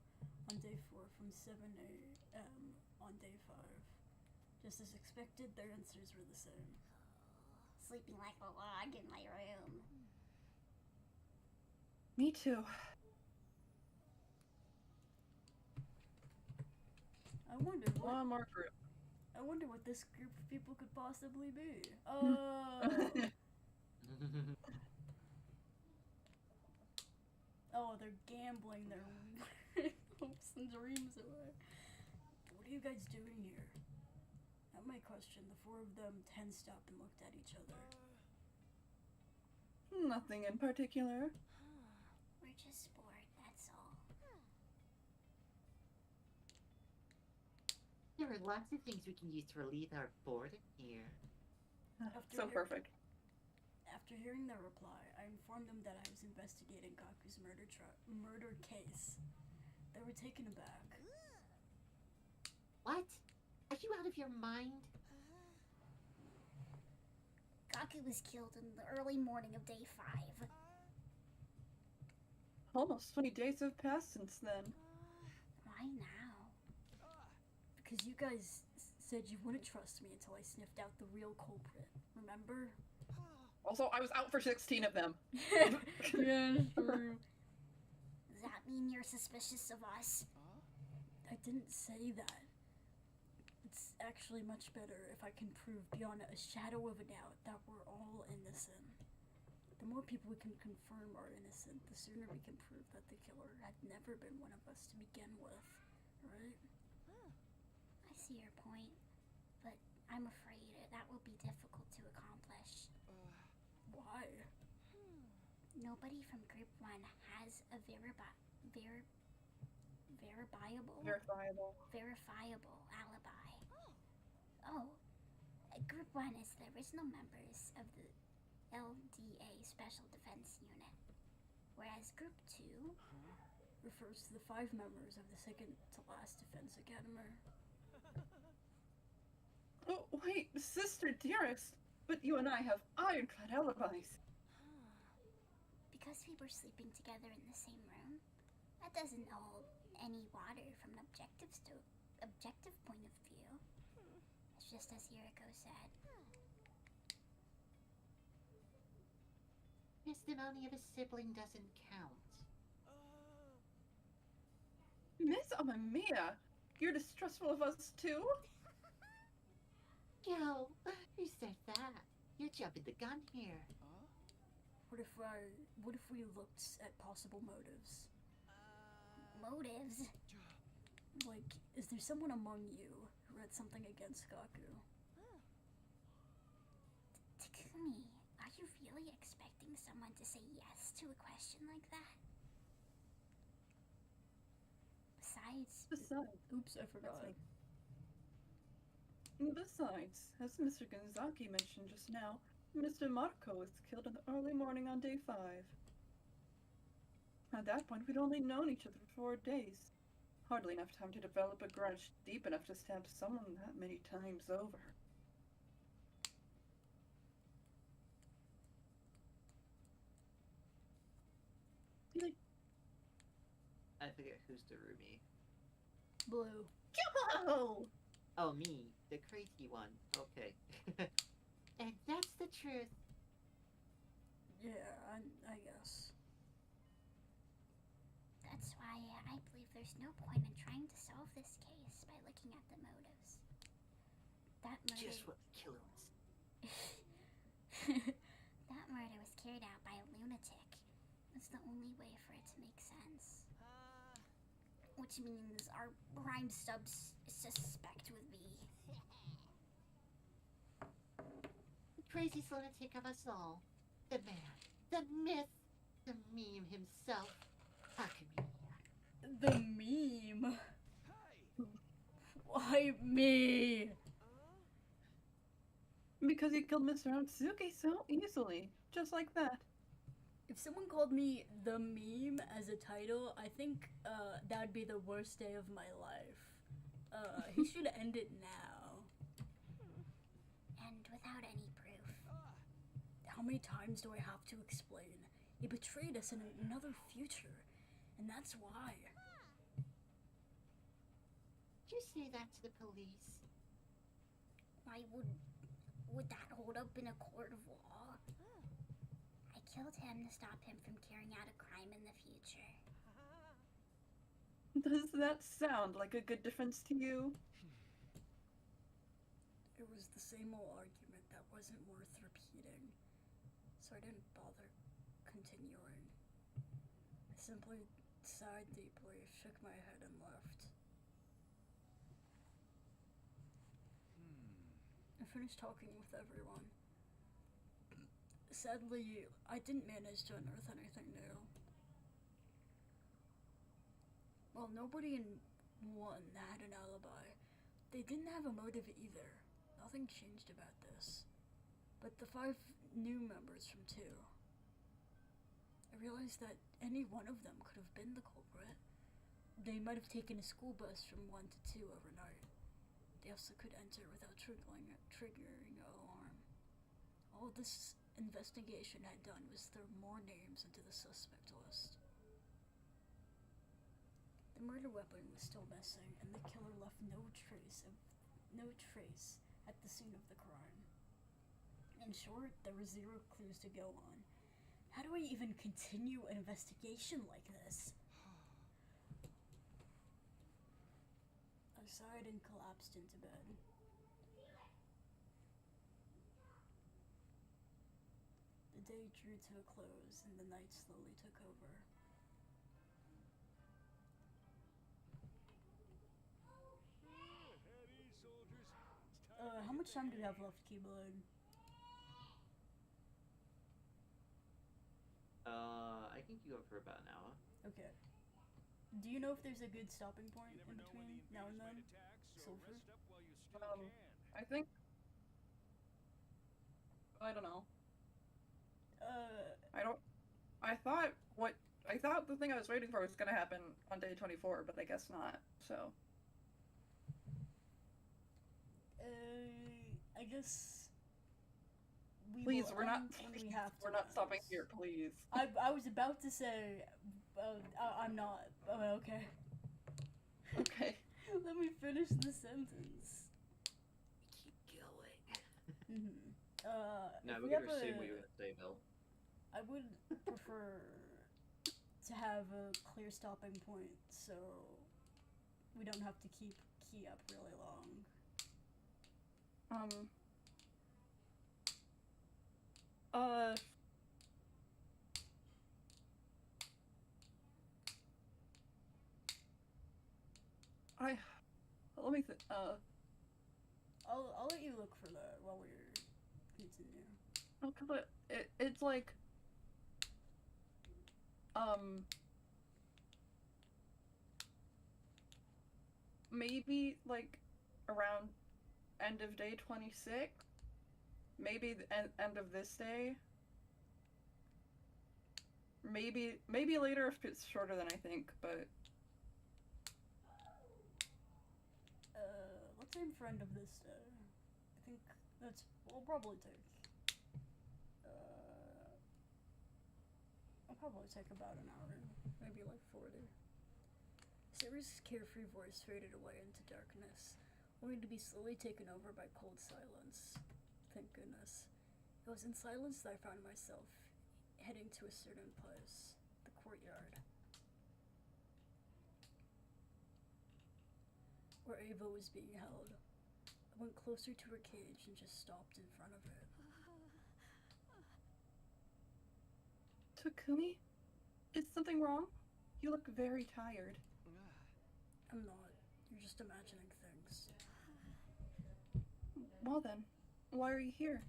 on day 4 from 7 a.m. on day 5. Just as expected, their answers were the same. Sleeping like a log in my room. Me too. I wonder what... One more group. I wonder what this group of people could possibly be. Oh, they're gambling their hopes and dreams away. What are you guys doing here? At my question, the four of them stopped and looked at each other. Nothing in particular. We're just bored, that's all. There are lots of things we can use to relieve our boredom here. So perfect. After hearing their reply, I informed them that I was investigating Gaku's murder case. They were taken aback. What? Are you out of your mind? Gaku was killed in the early morning of day 5. Almost 20 days have passed since then. Why now? Because you guys said you wouldn't trust me until I sniffed out the real culprit. Remember? Also, I was out for 16 of them. Yeah, it's true. Does that mean you're suspicious of us? I didn't say that. It's actually much better if I can prove beyond a shadow of a doubt that we're all innocent. The more people we can confirm are innocent, the sooner we can prove that the killer had never been one of us to begin with, right? I see your point, but I'm afraid that will be difficult to accomplish. Why? Nobody from Group 1 has a verifiable alibi. Oh, Group 1 is the original members of the LDA Special Defense Unit, whereas Group 2 refers to the 5 members of the second to last Defense Academy. Oh, wait, sister dearest, but you and I have ironclad alibis. Because we were sleeping together in the same room, that doesn't hold any water from an objective point of view. It's just as Yuriko said. Testimony of a sibling doesn't count. Miss Amamiya, you're distrustful of us too? Yo, who said that? You're jumping the gun here. What if we looked at possible motives? Motives? Like, is there someone among you who had something against Gaku? Takumi, are you really expecting someone to say yes to a question like that? Besides... Oops, I forgot. Besides, as Mr. Gonzaki mentioned just now, Mr. Marco was killed in the early morning on day 5. At that point, we'd only known each other for 4 days. Hardly enough time to develop a grudge deep enough to stab someone that many times over. I forget who's the roomie. Blue. Yo! Oh, me, the crazy one. Okay. And that's the truth. Yeah, I guess. That's why I believe there's no point in trying to solve this case by looking at the motives. That murder... Just what the killer was. That murder was carried out by a lunatic. That's the only way for it to make sense. Which means our prime suspect would be... The craziest lunatic of us all. The man, the myth, the meme himself. Takumi. The meme? Why me? Because you killed Mr. Otsuki so easily, just like that. If someone called me the meme as a title, I think that would be the worst day of my life. He should end it now. And without any proof. How many times do I have to explain? He betrayed us in another future, and that's why. Did you say that to the police? Why would that hold up in a court of law? I killed him to stop him from carrying out a crime in the future. Does that sound like a good defense to you? It was the same old argument that wasn't worth repeating, so I didn't bother continuing. I simply sighed deeply, shook my head, and left. I finished talking with everyone. Sadly, I didn't manage to unearth anything new. Well, nobody in 1 had an alibi. They didn't have a motive either. Nothing changed about this. But the 5 new members from 2. I realized that any one of them could have been the culprit. They might have taken a school bus from 1 to 2 overnight. They also could enter without triggering an alarm. All this investigation had done was throw more names into the suspect list. The murder weapon was still missing, and the killer left no trace at the scene of the crime. In short, there were 0 clues to go on. How do I even continue an investigation like this? I sighed and collapsed into bed. The day drew to a close, and the night slowly took over. How much time do we have left, Keyblade? I think you go for about an hour. Okay. Do you know if there's a good stopping point in between now and then? Sulfur? I think... I don't know. I thought the thing I was waiting for was gonna happen on day 24, but I guess not, so... I guess... Please, we're not stopping once. here, please. I was about to say... I'm not. Okay. Okay. Let me finish the sentence. Keep going. Mm-hmm. No, we're gonna assume what you're gonna say, Bill. I would prefer to have a clear stopping point, so we don't have to keep key up really long. Let me think, I'll let you look for that while we're continuing. Oh, cause it's like, maybe, like, around end of day 26? Maybe the end of this day? Maybe later if it's shorter than I think, but... Let's aim for end of this day. I think we'll probably take... I'll probably take about an hour, maybe like 40. Sarah's carefree voice faded away into darkness, only to be slowly taken over by cold silence. Thank goodness. It was in silence that I found myself heading to a certain place, the courtyard, where Ava was being held. I went closer to her cage and just stopped in front of it. Takumi? Is something wrong? You look very tired. I'm not. You're just imagining things. Well then, why are you here?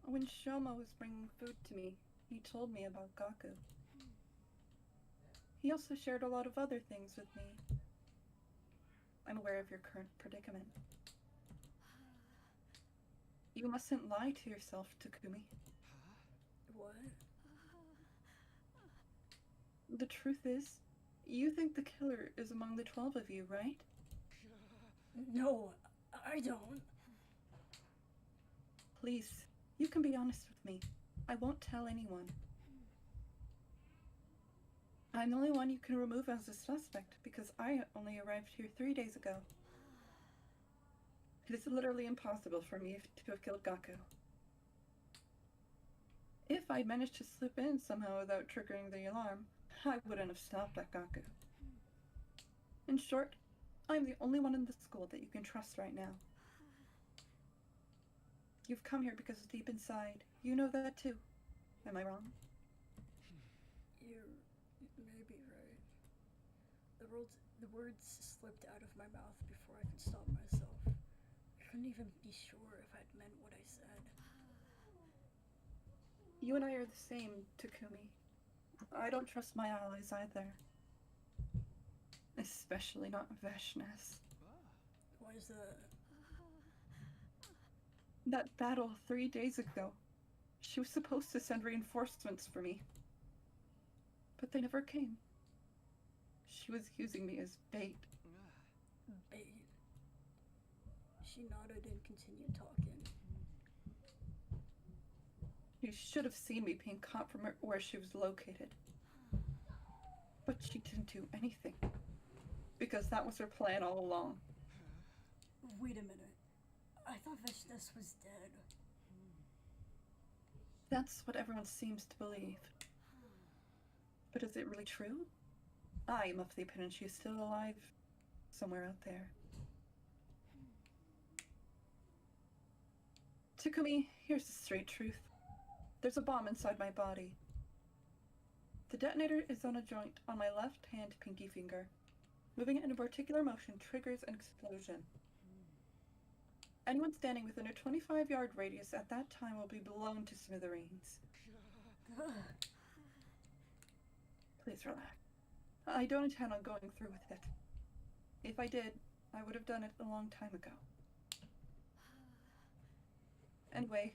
When Shoma was bringing food to me, he told me about Gaku. He also shared a lot of other things with me. I'm aware of your current predicament. You mustn't lie to yourself, Takumi. What? The truth is, you think the killer is among the 12 of you, right? No, I don't. Please, you can be honest with me. I won't tell anyone. I'm the only one you can remove as a suspect because I only arrived here 3 days ago. It is literally impossible for me to have killed Gaku. If I managed to slip in somehow without triggering the alarm, I wouldn't have stopped at Gaku. In short, I'm the only one in the school that you can trust right now. You've come here because deep inside, you know that too. Am I wrong? You may be right. The words slipped out of my mouth before I could stop myself. I couldn't even be sure if I'd meant what I said. You and I are the same, Takumi. I don't trust my allies either. Especially not Veshness. Why is that? That battle 3 days ago. She was supposed to send reinforcements for me. But they never came. She was using me as bait. Bait. She nodded and continued talking. You should have seen me being caught from where she was located. But she didn't do anything. Because that was her plan all along. Wait a minute. I thought Veshness was dead. That's what everyone seems to believe. But is it really true? I am of the opinion she is still alive somewhere out there. Takumi, here's the straight truth. There's a bomb inside my body. The detonator is on a joint on my left hand pinky finger. Moving it in a particular motion triggers an explosion. Anyone standing within a 25-yard radius at that time will be blown to smithereens. Please relax. I don't intend on going through with it. If I did, I would have done it a long time ago. Anyway,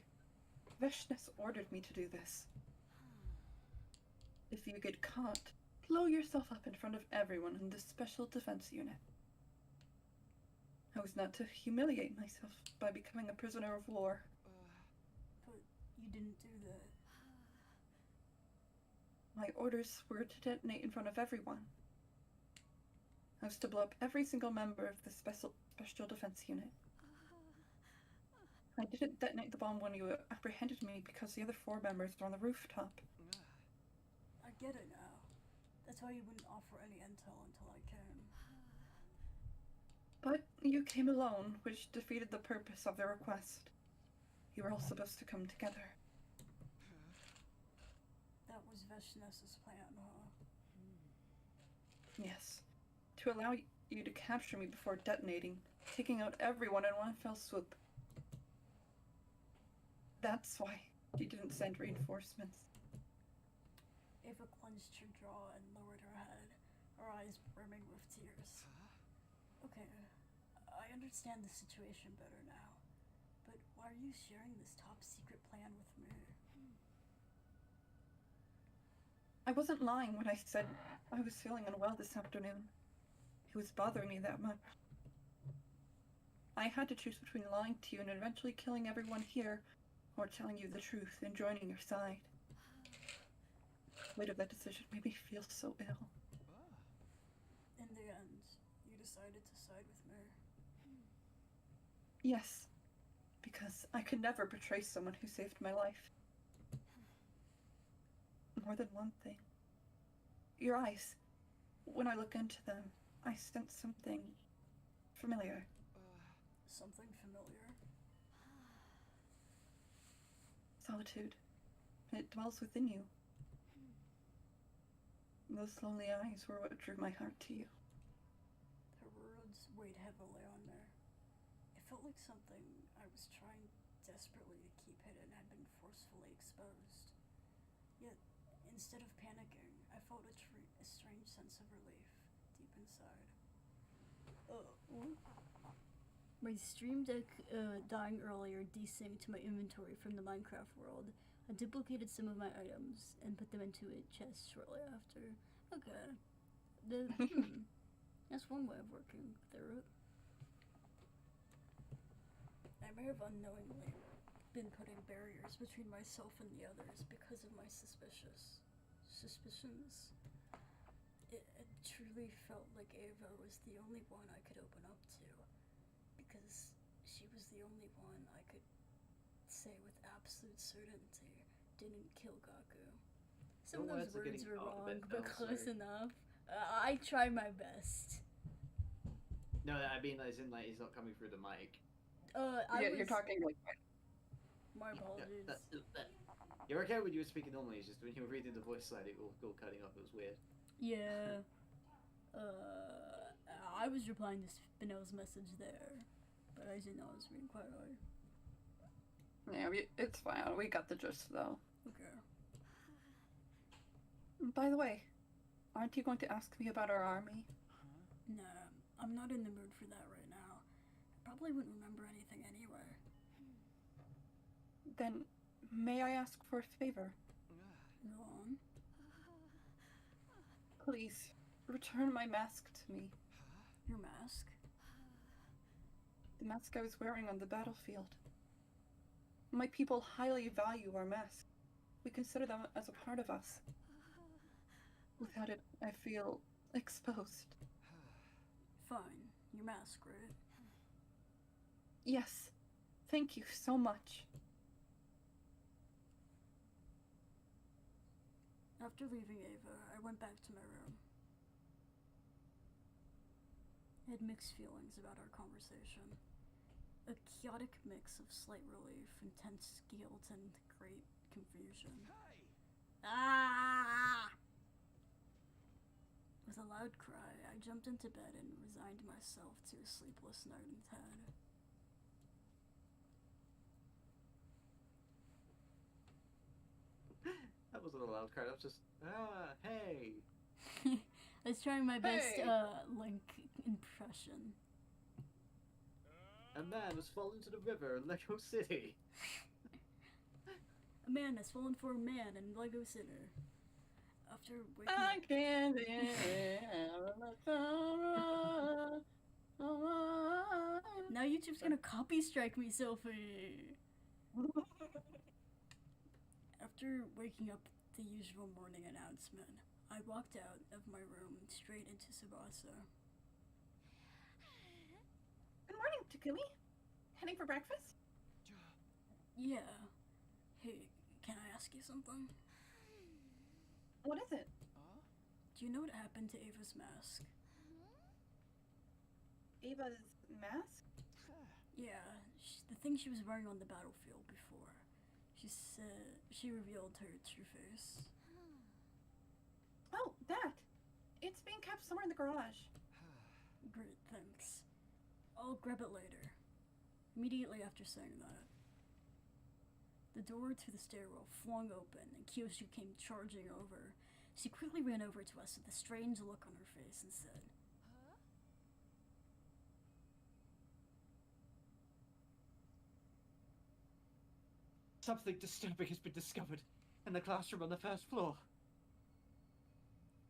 Veshness ordered me to do this. If you get caught, blow yourself up in front of everyone in the Special Defense Unit. I was not to humiliate myself by becoming a prisoner of war. But you didn't do that. My orders were to detonate in front of everyone. I was to blow up every single member of the Special Defense Unit. I didn't detonate the bomb when you apprehended me because the other 4 members were on the rooftop. I get it now. That's why you wouldn't offer any intel until I came. But you came alone, which defeated the purpose of the request. You were all supposed to come together. That was Veshness's plan, huh? Yes. To allow you to capture me before detonating, taking out everyone in one fell swoop. That's why she didn't send reinforcements. Ava clenched her jaw and lowered her head, her eyes brimming with tears. Okay, I understand the situation better now, but why are you sharing this top secret plan with me? I wasn't lying when I said I was feeling unwell this afternoon. It was bothering me that much. I had to choose between lying to you and eventually killing everyone here, or telling you the truth and joining your side. The weight of that decision made me feel so ill. In the end, you decided to side with me. Yes, because I could never betray someone who saved my life. More than one thing. Your eyes. When I look into them, I sense something familiar. Something familiar? Solitude. It dwells within you. Those lonely eyes were what drew my heart to you. Her words weighed heavily on me. It felt like something I was trying desperately to keep hidden had been forcefully exposed. Yet, instead of panicking, I felt a strange sense of relief deep inside. My Stream Deck dying earlier desynced my inventory from the Minecraft world. I duplicated some of my items and put them into a chest shortly after. Okay. That's one way of working through it. I may have unknowingly been putting barriers between myself and the others because of my suspicions. It truly felt like Ava was the only one I could open up to, because she was the only one I could say with absolute certainty didn't kill Gaku. Some of those words were wrong, but close enough. I tried my best. No, I mean as in like he's not coming through the mic. You're talking like. My apologies. You're okay when you were speaking normally. It's just when you were reading the voice slide, it all cutting off. It was weird. Yeah. I was replying to Spino's message there, but I didn't know I was reading quite hard. Yeah, it's fine. We got the gist though. Okay. By the way, aren't you going to ask me about our army? Nah, I'm not in the mood for that right now. I probably wouldn't remember anything anyway. Then, may I ask for a favor? Go on. Please, return my mask to me. Your mask? The mask I was wearing on the battlefield. My people highly value our masks. We consider them as a part of us. Without it, I feel exposed. Fine. Your mask, right? Yes. Thank you so much. After leaving Ava, I went back to my room. I had mixed feelings about our conversation. A chaotic mix of slight relief, intense guilt, and great confusion. Ah! With a loud cry, I jumped into bed and resigned myself to a sleepless night instead. That wasn't a loud cry. That was just hey. I was trying my best Hey. Link impression. A man has fallen to the river in Lego City. A man has fallen for a man in Lego City. After waking I up, can't now YouTube's gonna copy strike me, Sophie. After waking up the usual morning announcement, I walked out of my room straight into Tsubasa. Good morning, Takumi. Heading for breakfast? Yeah. Hey, can I ask you something? What is it? Do you know what happened to Ava's mask? Ava's mask? Yeah, the thing she was wearing on the battlefield before. She said she revealed her true face. Oh, that. It's being kept somewhere in the garage. Great, thanks. I'll grab it later. Immediately after saying that, the door to the stairwell flung open and Kyoshu came charging over. She quickly ran over to us with a strange look on her face and said, Something disturbing has been discovered in the classroom on the first floor.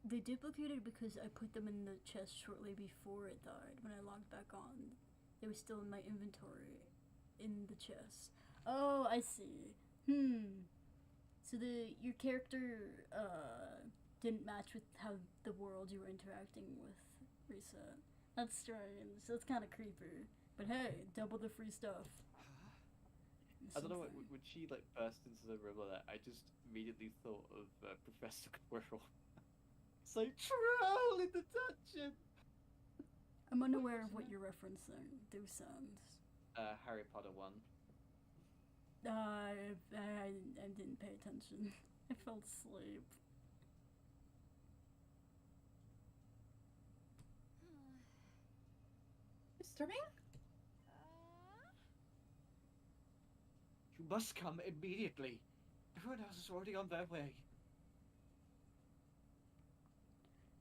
They duplicated because I put them in the chest shortly before it died. When I logged back on, they were still in my inventory in the chest. Oh, I see. So your character didn't match with how the world you were interacting with reset. That's strange. That's kind of creepy. But hey, double the free stuff. I don't know, Something. when she like burst into the room like that, I just immediately thought of Professor Quirrell. It's like, troll in the dungeon! I'm unaware of what you're referencing. Do sounds. Harry Potter 1. I didn't pay attention. I fell asleep. Disturbing? You must come immediately. Everyone else is already on their way.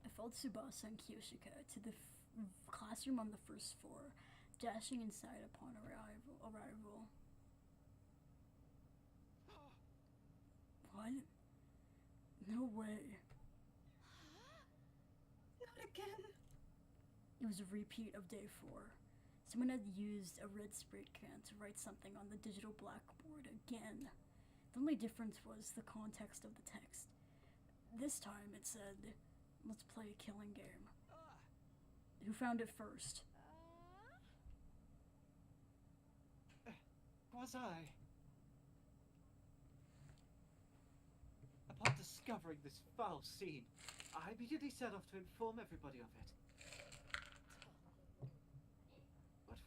I followed Tsubasa and Kiyoshika to the classroom on the first floor, dashing inside upon arrival. What? No way. Not again. It was a repeat of day 4. Someone had used a red spray can to write something on the digital blackboard again. The only difference was the context of the text. This time it said, "Let's play a killing game." Who found it first? Was I? Upon discovering this foul scene, I immediately set off to inform everybody of it.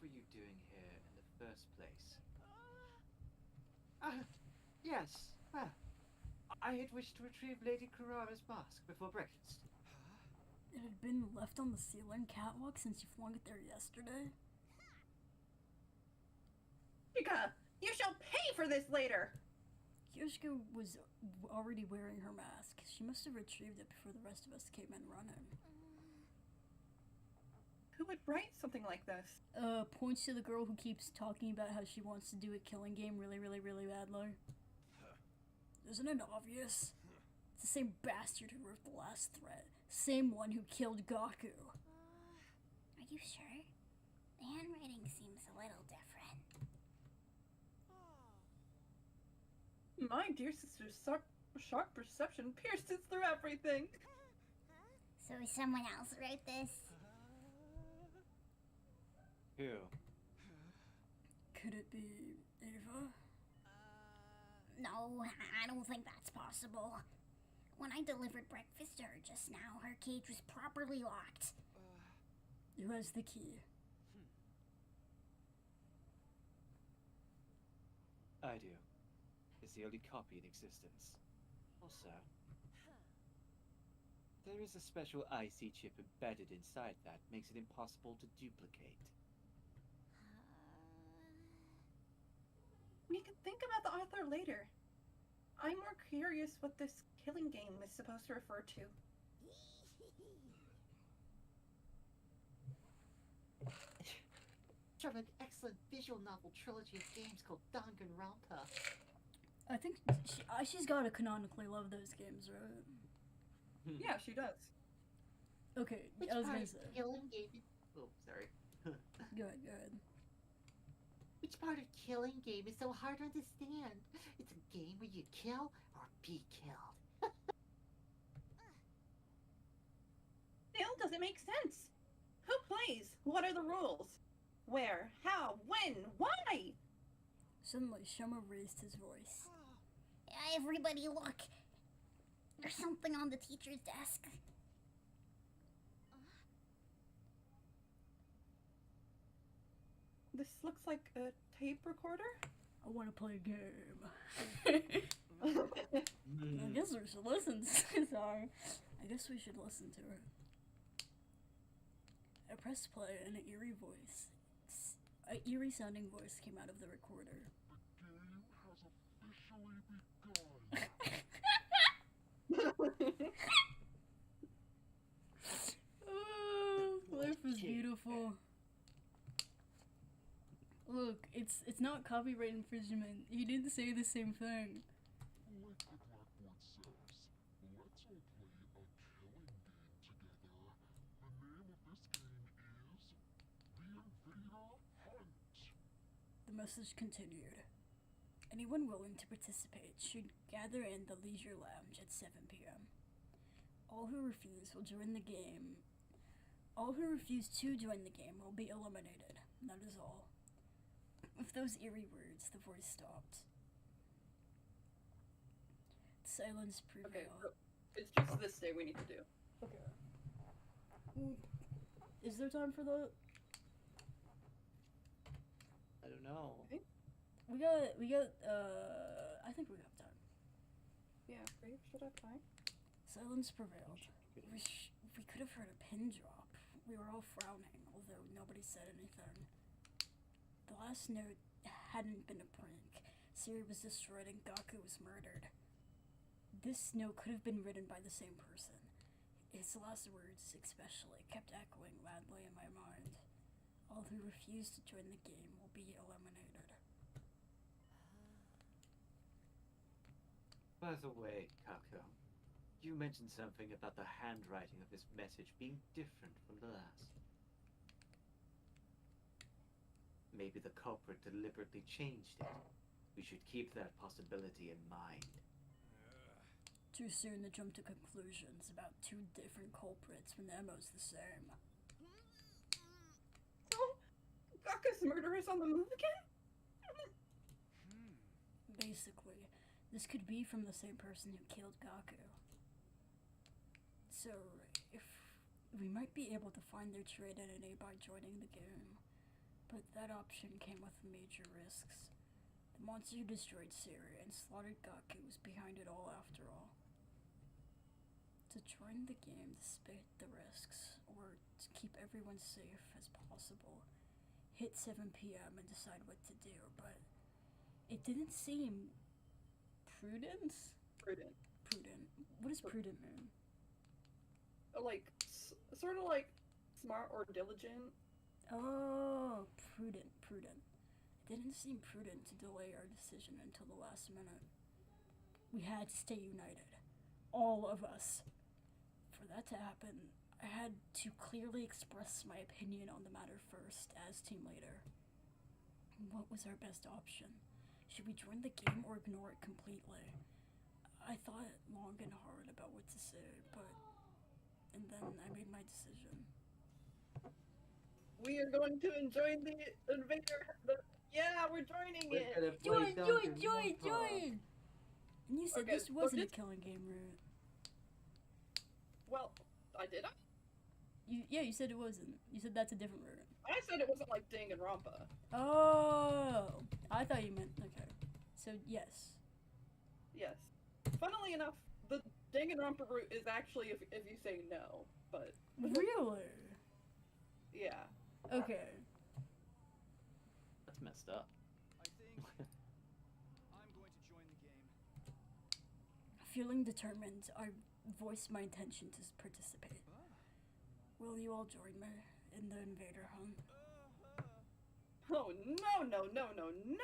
were you doing here in the first place? Yes. I had wished to retrieve Lady Kurara's mask before breakfast. It had been left on the ceiling catwalk since you flung it there yesterday. Chica, you shall pay for this later! Yoshiko was already wearing her mask. She must have retrieved it before the rest of us came in running. Who would write something like this? Points to the girl who keeps talking about how she wants to do a killing game really badly. Isn't it obvious? It's the same bastard who wrote the last threat. Same one who killed Gaku. Are you sure? The handwriting seems a little different. My dear sister's sharp perception pierces through everything. So someone else wrote this? Who? Could it be Ava? No, I don't think that's possible. When I delivered breakfast to her just now, her cage was properly locked. Who has the key? I do. It's the only copy in existence. Also, there is a special IC chip embedded inside that makes it impossible to duplicate. We can think about the author later. I'm more curious what this killing game is supposed to refer to. From an excellent visual novel trilogy of games called Danganronpa. I think she's gotta canonically love those games, right? Yeah, she does. Okay, Which I was part gonna of say. killing game? Oh, sorry. Go ahead. Which part of killing game is so hard to understand? It's a game where you kill or be killed. Still doesn't make sense. Who plays? What are the rules? Where? How? When? Why? Suddenly, Shoma raised his voice. Everybody look! There's something on the teacher's desk. This looks like a tape recorder? I want to play a game. I guess we should listen to Sorry. I guess we should listen to it. I pressed play and an eerie sounding voice came out of the recorder. Oh, life is beautiful. Look, it's not copyright infringement. He didn't say the same thing. The message continued. Anyone willing to participate should gather in the leisure lounge at 7 p.m. All who refuse will join the game. All who refuse to join the game will be eliminated. That is all. With those eerie words, the voice stopped. Silence prevailed. Okay, so it's just this day we need to do. Okay. Is there time for that? I don't know. Okay. We got, I think we got time. Yeah, should I play? Silence prevailed. We could have heard a pin drop. We were all frowning, although nobody said anything. The last note hadn't been a prank. Siri was destroyed and Gaku was murdered. This note could have been written by the same person. His last words, especially, kept echoing loudly in my mind. All who refuse to join the game will be eliminated. By the way, Kako, you mentioned something about the handwriting of this message being different from the last. Maybe the culprit deliberately changed it. We should keep that possibility in mind. Too soon to jump to conclusions about two different culprits when the MO's the same. Oh, Gaku's murderer is on the move again? Basically, this could be from the same person who killed Gaku. So, if we might be able to find their true identity by joining the game. But that option came with major risks. The monster who destroyed Sarah and slaughtered Gaku was behind it all after all. To join the game despite the risks, or to keep everyone safe as possible, hit 7 p.m. and decide what to do, but it didn't seem prudent? Prudent. Prudent. What does prudent mean? Like, sort of like smart or diligent. Oh, prudent. It didn't seem prudent to delay our decision until the last minute. We had to stay united. All of us. For that to happen, I had to clearly express my opinion on the matter first, as team leader. What was our best option? Should we join the game or ignore it completely? I thought long and hard about what to say, and then I made my decision. We are going to enjoy the invader. Yeah, we're joining it. Join! And you said Okay, this wasn't a killing game route. Well, I did. You said it wasn't. You said that's a different route. I said it wasn't like Danganronpa. Oh, I thought you meant okay. So yes. Yes. Funnily enough, the Danganronpa route is actually if you say no, but really. Yeah. Okay. That's messed up. I think I'm going to join the game. Feeling determined, I voiced my intention to participate. Will you all join me in the invader hunt? Oh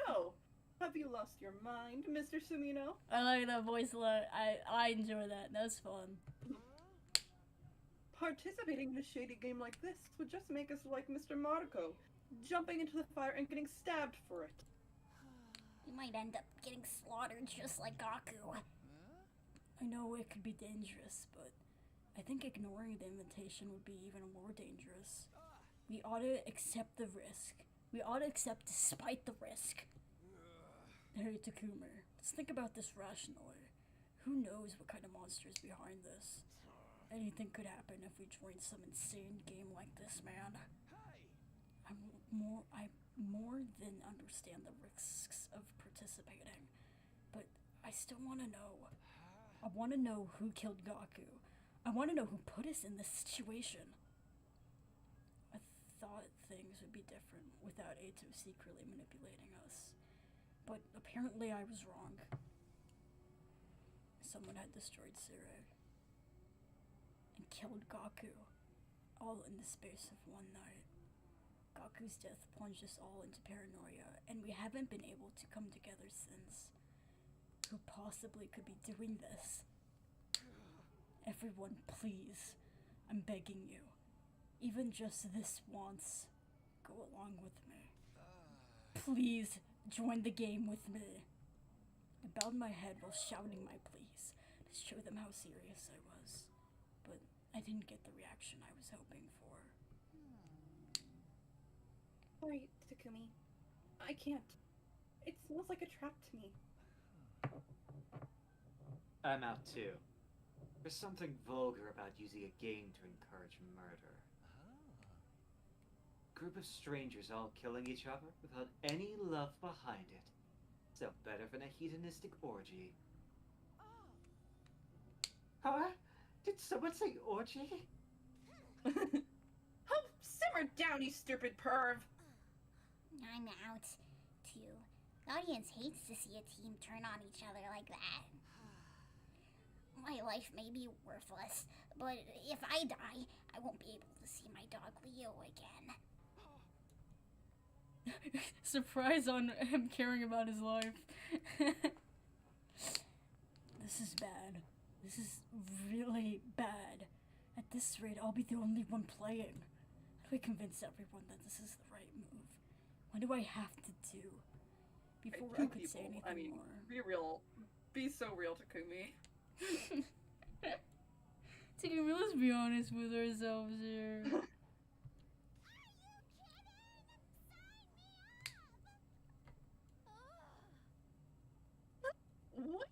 no! Have you lost your mind, Mr. Sumino? I like that voice a lot. I enjoy that. That's fun. Participating in a shady game like this would just make us like Mr. Marco, jumping into the fire and getting stabbed for it. You might end up getting slaughtered just like Gaku. I know it could be dangerous, but I think ignoring the invitation would be even more dangerous. We ought to accept the risk. We ought to accept despite the risk. Hey, Takuma, let's think about this rationally. Who knows what kind of monster is behind this? Anything could happen if we join some insane game like this, man. I more than understand the risks of participating, but I still want to know. I want to know who killed Gaku. I want to know who put us in this situation. I thought things would be different without Ato secretly manipulating us, but apparently I was wrong. Someone had destroyed Sire and killed Gaku, all in the space of one night. Gaku's death plunged us all into paranoia, and we haven't been able to come together since. Who possibly could be doing this? Everyone, please, I'm begging you, even just this once, go along with me. Please, join the game with me. I bowed my head while shouting my pleas to show them how serious I was, but I didn't get the reaction I was hoping for. Sorry, Takumi. I can't. It smells like a trap to me. I'm out too. There's something vulgar about using a game to encourage murder. Group of strangers all killing each other without any love behind it. So better than a hedonistic orgy. Huh? Did someone say orgy? Oh, simmer down, you stupid perv! I'm out, too. The audience hates to see a team turn on each other like that. My life may be worthless, but if I die, I won't be able to see my dog Leo again. Surprise on him caring about his life. This is bad. This is really bad. At this rate, I'll be the only one playing. How do I convince everyone that this is the right move? What do I have to do? Before I could say anything more. Be real. Be so real, Takumi. Takumi, let's be honest with ourselves here. What?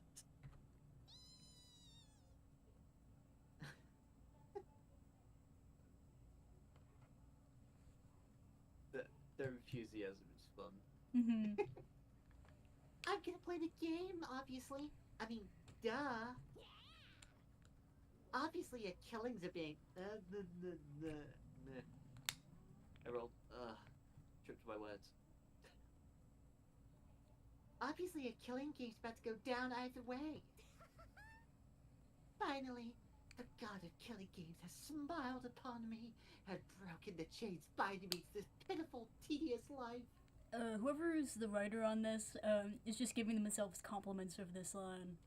their enthusiasm is fun. Mm-hmm. I'm gonna play the game, obviously. I mean, duh. Obviously, a killing's a big. I rolled. Tripped my words. Obviously, a killing game's about to go down either way. Finally, the god of killing games has smiled upon me and broken the chains binding me to this pitiful, tedious life. Whoever is the writer on this, is just giving themselves compliments of this line.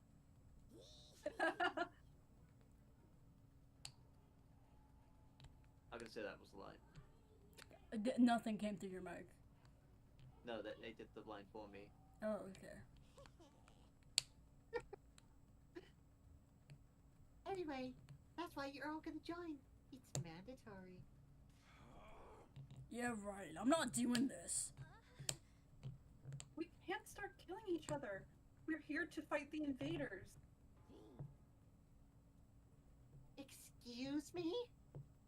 I'm gonna say that was the line. Nothing came through your mic. No, they did the line for me. Oh, okay. Anyway, that's why you're all gonna join. It's mandatory. Yeah, right. I'm not doing this. We can't start killing each other. We're here to fight the invaders. Excuse me?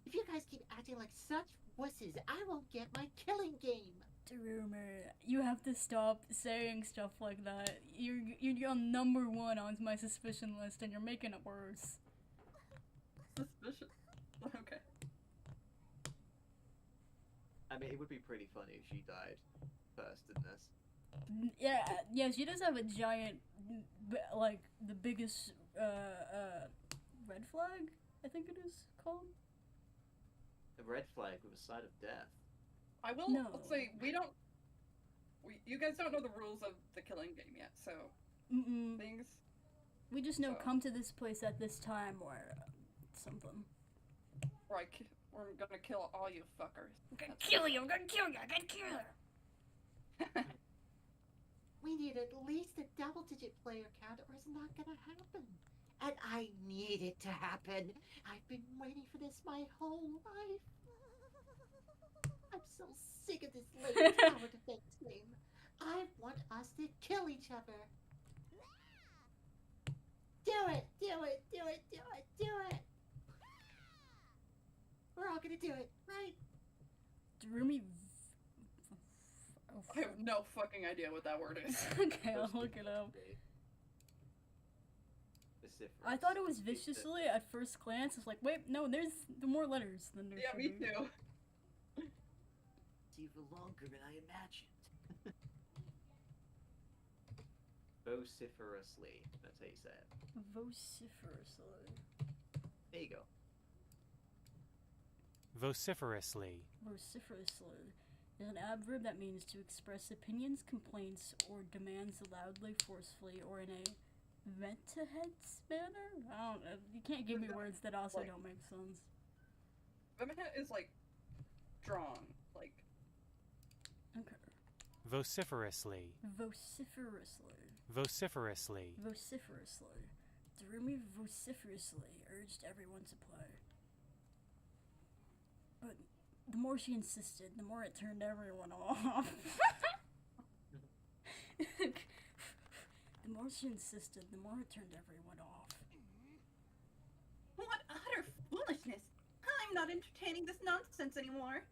If you guys keep acting like such wusses, I won't get my killing game. Rumor, you have to stop saying stuff like that. You're on #1 on my suspicion list, and you're making it worse. Suspicious. Okay. I mean, it would be pretty funny if she died first in this. Yeah, she does have a giant, like, the biggest, red flag, I think it is called? A red flag with a sign of death. I will say, you guys don't know the rules of the killing game yet, so things. We just know come to this place at this time or something. Right, we're gonna kill all you fuckers. I'm gonna kill you, I'm gonna kill you, I'm gonna kill you. We need at least a double-digit player count or it's not gonna happen. And I need it to happen. I've been waiting for this my whole life. I'm so sick of this lame tower defense game. I want us to kill each other. Do it, do it, do it, do it, do it. We're all gonna do it, right? Droomy. I have no fucking idea what that word is. Okay, I'll look it up. I thought it was viciously at first glance. It's like, wait, no, there's more letters than there should me be. too. It's even longer than I imagined. Vociferously. That's how you say it. Vociferously. There you go. Vociferously. Vociferously is an adverb that means to express opinions, complaints, or demands loudly, forcefully, or in a vent-to-heads manner? I don't know. You can't give me words that also don't make sense. Vent-to-head is like drawn, like. Okay. Vociferously. Vociferously. Vociferously. Vociferously. Darumi vociferously urged everyone to play. But the more she insisted, the more it turned everyone off. The more she insisted, the more it turned everyone off. What utter foolishness! I'm not entertaining this nonsense anymore.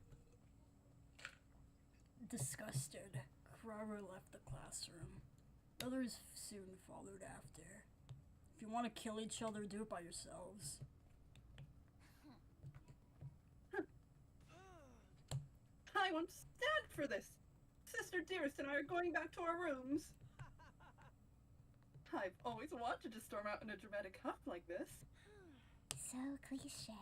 Disgusted, Kararu left the classroom. Others soon followed after. If you want to kill each other, do it by yourselves. I won't stand for this. Sister Dearest and I are going back to our rooms. I've always wanted to storm out in a dramatic huff like this. So cliche.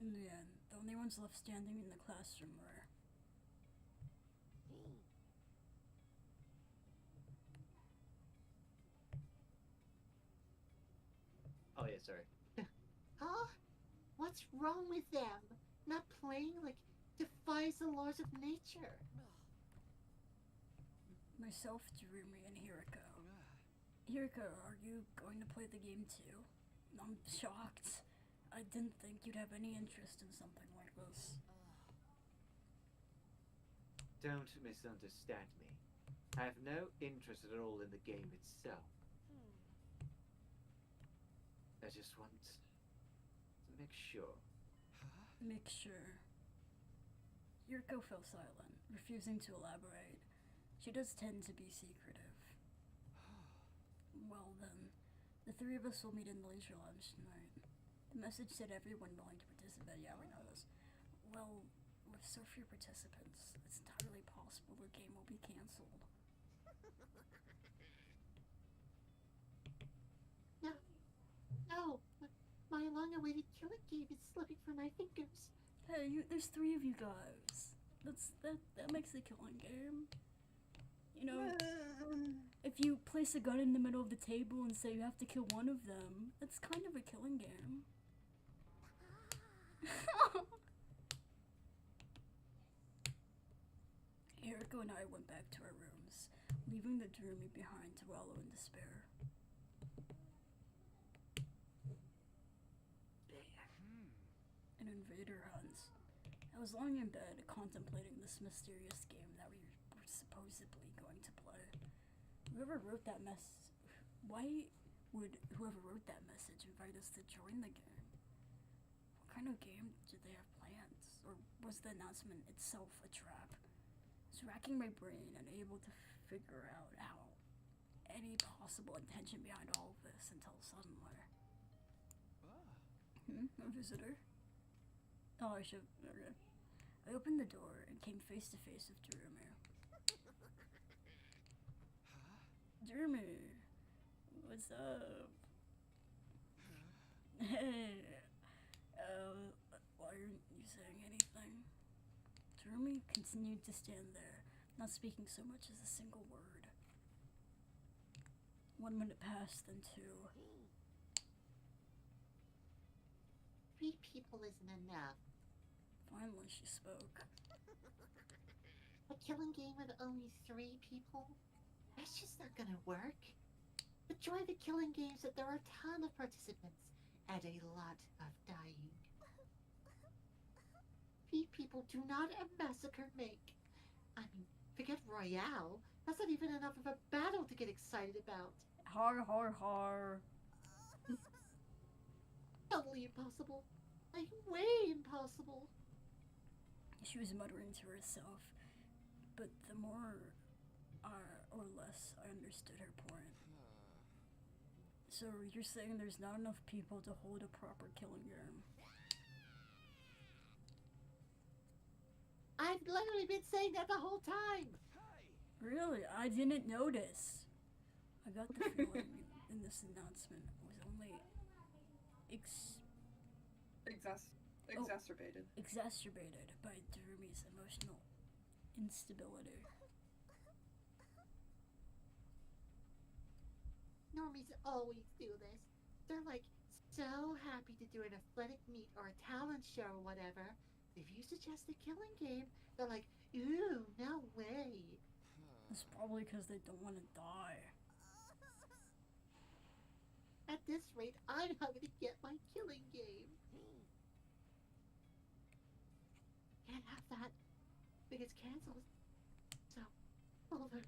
In the end, the only ones left standing in the classroom were... Oh yeah, sorry. Huh? What's wrong with them? Not playing like defies the laws of nature. Myself, Darumi, and Hiriko. Hiriko, are you going to play the game too? I'm shocked. I didn't think you'd have any interest in something like this. Don't misunderstand me. I have no interest at all in the game itself. I just want to make sure Mixture. Yuriko fell silent, refusing to elaborate. She does tend to be secretive. Well then, the three of us will meet in the leisure lounge tonight. The message said everyone willing to participate. Yeah, we know this. Well, with so few participants, it's entirely possible the game will be cancelled. No, my long-awaited killing game is slipping from my fingers. Hey, there's three of you guys. That makes a killing game. You know, if you place a gun in the middle of the table and say you have to kill one of them, that's kind of a killing game. Eriko and I went back to our rooms, leaving the Droomy behind to wallow in despair. An invader hunts. I was lying in bed, contemplating this mysterious game that we were supposedly going to play. Whoever wrote that why would whoever wrote that message invite us to join the game? What kind of game did they have planned? Or was the announcement itself a trap? I was racking my brain, unable to figure out any possible intention behind all of this until suddenly. A visitor? Oh, I should. Okay. I opened the door and came face to face with Jeremy. Jeremy, what's up? Hey, why aren't you saying anything? Jeremy continued to stand there, not speaking so much as a single word. 1 minute passed, then 2. 3 people isn't enough. Finally, she spoke. A killing game with only 3 people? That's just not gonna work. The joy of the killing game is that there are a ton of participants and a lot of dying. 3 people do not a massacre make. I mean, forget Royale. That's not even enough of a battle to get excited about. Har har har. Totally impossible. Like, way impossible. She was muttering to herself, but the more or less I understood her point. So you're saying there's not enough people to hold a proper killing game? I've literally been saying that the whole time. Really? I didn't notice. I got the feeling in this announcement was only exacerbated by Durumi's emotional instability. Normies always do this. They're like so happy to do an athletic meet or a talent show or whatever. If you suggest a killing game, they're like, ooh, no way. It's probably because they don't want to die. At this rate, I'm not going to get my killing game. Can't have that. It gets cancelled. So, over.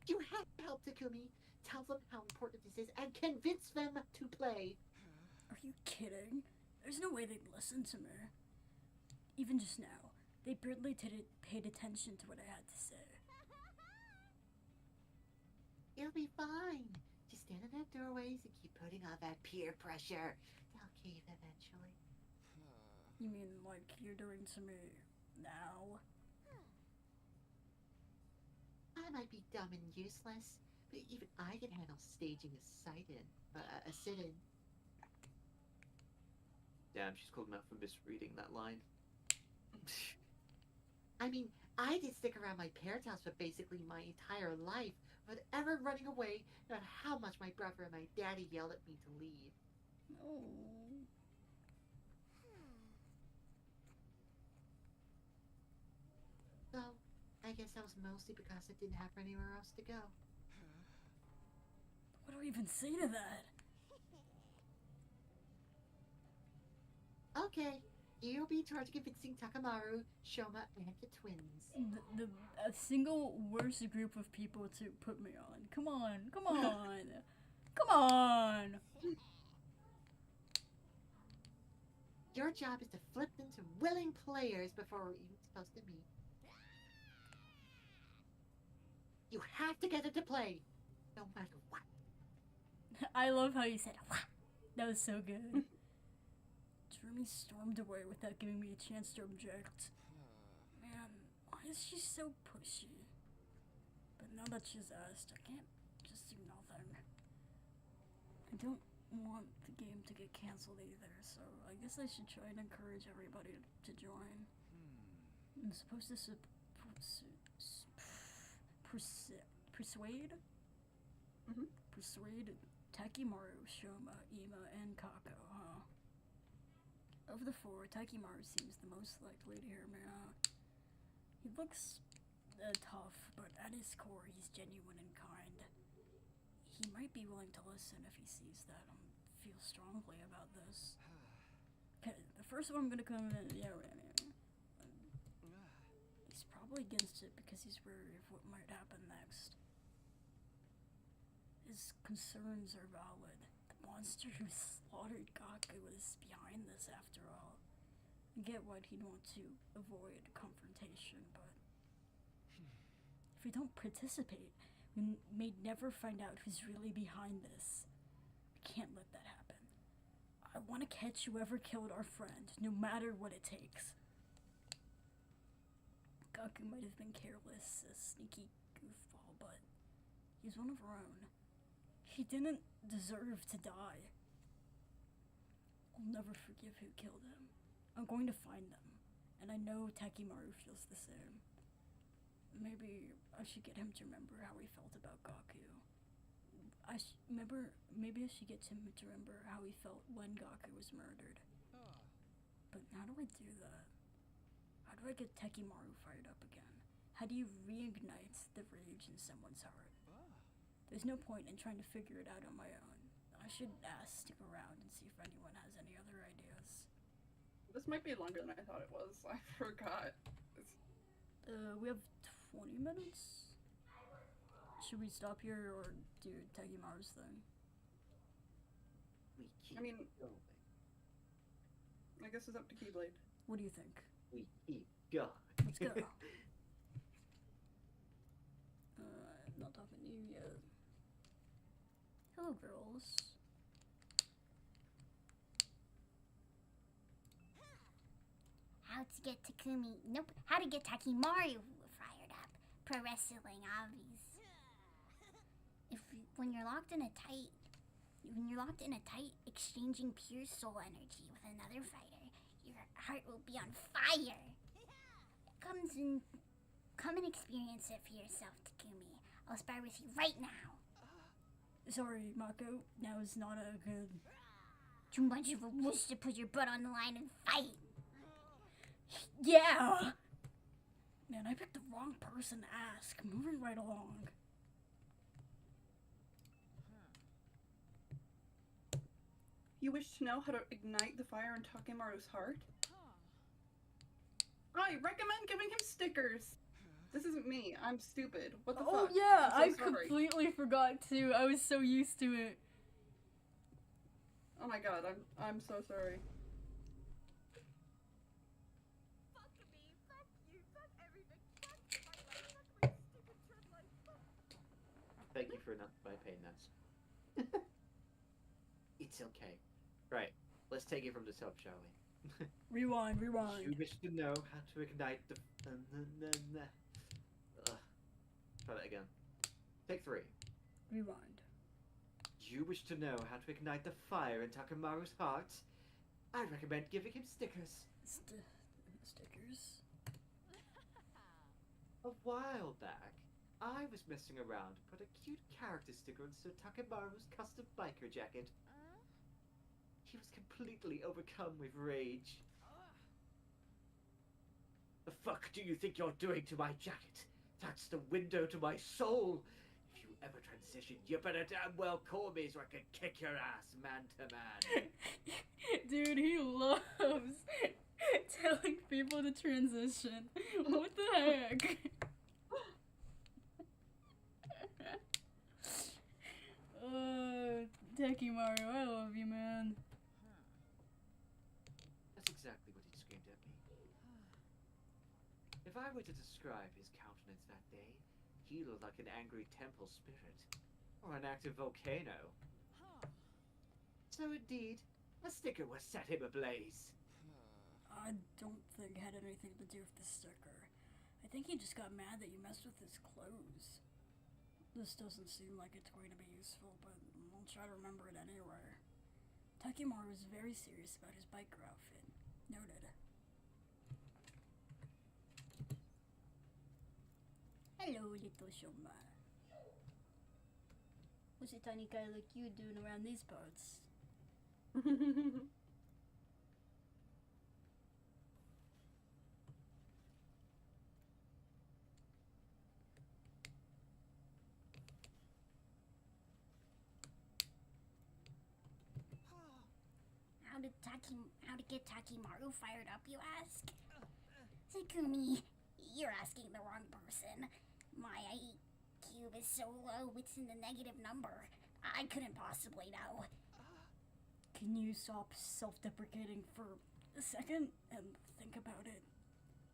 You have to help Takumi. Tell them how important this is and convince them to play. Are you kidding? There's no way they'd listen to me. Even just now, they barely paid attention to what I had to say. It'll be fine. Just stand in their doorways and keep putting on that peer pressure. They'll cave eventually. You mean like you're doing to me now? I might be dumb and useless, but even I can handle staging a sit-in. Damn, she's called him out for misreading that line. I mean, I did stick around my parents' house for basically my entire life, without ever running away, no matter how much my brother and my daddy yelled at me to leave. Oh. So, I guess that was mostly because I didn't have anywhere else to go. What do I even say to that? Okay, you'll be in charge of convincing Takamaru, Shoma, and the twins. A single worst group of people to put me on. Come on, come on, come on. Your job is to flip them to willing players before we're even supposed to meet. You have to get them to play, no matter what. I love how you said "Wah." That was so good. Jeremy stormed away without giving me a chance to object. Man, why is she so pushy? But now that she's asked, I can't just do nothing. I don't want the game to get cancelled either, so I guess I should try and encourage everybody to join. I'm supposed to persuade Takimaru, Shoma, Ima, and Kako, huh? Of the four, Takimaru seems the most likely to hear me out. He looks tough, but at his core, he's genuine and kind. He might be willing to listen if he sees that I feel strongly about this. Okay, the first one I'm gonna come in, he's probably against it because he's wary of what might happen next. His concerns are valid. The monster who slaughtered Gaku is behind this after all. I get why he'd want to avoid confrontation, but if we don't participate, we may never find out who's really behind this. We can't let that happen. I want to catch whoever killed our friend, no matter what it takes. Gaku might have been careless, a sneaky goofball, but he's one of our own. He didn't deserve to die. I'll never forgive who killed him. I'm going to find them, and I know Takimaru feels the same. Maybe I should get him to remember how he felt about Gaku. Maybe I should get him to remember how he felt when Gaku was murdered. But how do I do that? How do I get Takimaru fired up again? How do you reignite the rage in someone's heart? There's no point in trying to figure it out on my own. I should stick around and see if anyone has any other ideas. This might be longer than I thought it was. I forgot. We have 20 minutes? Should we stop here or do Takimaru's thing? We keep I mean, going. I guess it's up to Keyblade. What do you think? We keep going. Let's go. I'm not talking to you yet. Hello, girls. How to get Takumi? Nope. How to get Takimaru fired up? Pro wrestling, obvious. When you're locked in a tight, exchanging pure soul energy with another fighter, your heart will be on fire. Come and experience it for yourself, Takumi. I'll spar with you right now. Sorry, Mako. Now is not a good. Too much of a wish to put your butt on the line and fight. Yeah! Man, I picked the wrong person to ask. Moving right along. You wish to know how to ignite the fire in Takimaru's heart? I recommend giving him stickers. This isn't me. I'm stupid. What the fuck? Oh yeah, I I'm so sorry. completely forgot too. I was so used to it. Oh my god, I'm so sorry. Fuck me, fuck you, fuck everything, fuck my life, fuck my stupid trip life, fuck. Thank you for not my pain nuts. It's okay. Right, let's take it from the top, shall we? Rewind. You wish to know how to ignite the. Try that again. Take 3. Rewind. You wish to know how to ignite the fire in Takimaru's heart? I recommend giving him stickers. Stickers? A while back, I was messing around, put a cute character sticker on Sir Takimaru's custom biker jacket. He was completely overcome with rage. The fuck do you think you're doing to my jacket? That's the window to my soul. If you ever transition, you better damn well call me so I can kick your ass man to man. Dude, he loves telling people to transition. What the heck? That's Takimaru, I love you, man. a If I were to describe his countenance that day, he looked like an angry temple spirit, or an active volcano. Huh. So indeed, a sticker was set him ablaze. I don't think it had anything to do with the sticker. I think he just got mad that you messed with his clothes. This doesn't seem like it's going to be useful, but I'll try to remember it anyway. Takimaru was very serious about his biker outfit. Noted. Hello, little Shoma. What's a tiny guy like you doing around these parts? How to get Takimaru fired up, you ask? Takumi, you're asking the wrong person. My IQ is so low, it's in the negative number. I couldn't possibly know. Can you stop self-deprecating for a second and think about it?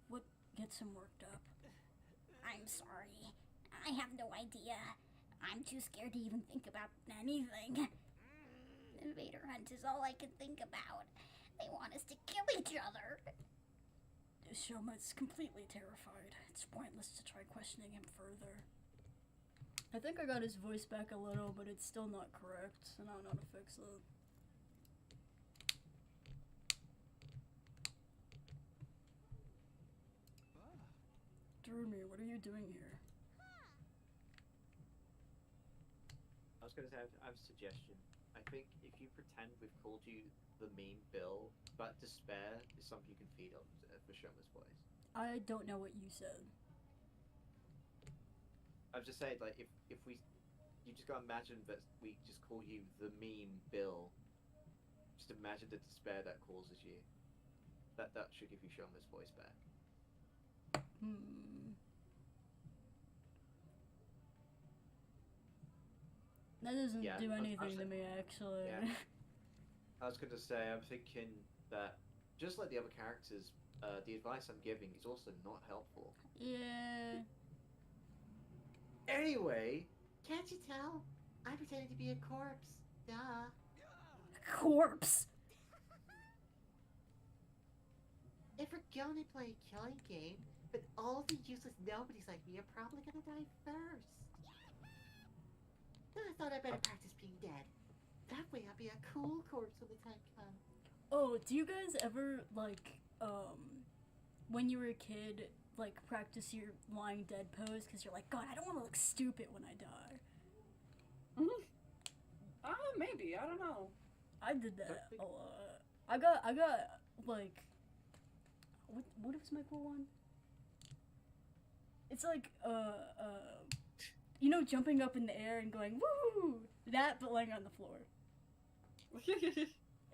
What gets him worked up? I'm sorry. I have no idea. I'm too scared to even think about anything. Invader Hunt is all I can think about. They want us to kill each other. Shoma's completely terrified. It's pointless to try questioning him further. I think I got his voice back a little, but it's still not correct, and I don't know how to fix it. Jeremy, what are you doing here? I was going to say, I have a suggestion. I think if you pretend we've called you the meme Bill, but despair is something you can feed on for Shoma's voice. I don't know what you said. I was just saying, like, if we, you just gotta imagine that we just call you the meme Bill. Just imagine the despair that causes you. That should give you Shoma's voice back. That doesn't Yeah, do I was anything to me, actually. Yeah. I was gonna say, I'm thinking that, just like the other characters, the advice I'm giving is also not helpful. Yeah. Anyway, Can't you tell? I'm pretending to be a corpse. Duh. Corpse! If we're gonna play a killing game, but all the useless nobodies like me are probably gonna die first. Then I thought I'd better practice being dead. That way I'll be a cool corpse when the time comes. Oh, do you guys ever, like, when you were a kid, like, practice your lying dead pose? Because you're like, God, I don't want to look stupid when I die. Maybe. I don't know. I did that a lot. I got, like, what was my cool one? It's like, you know, jumping up in the air and going, woo! That, but laying on the floor.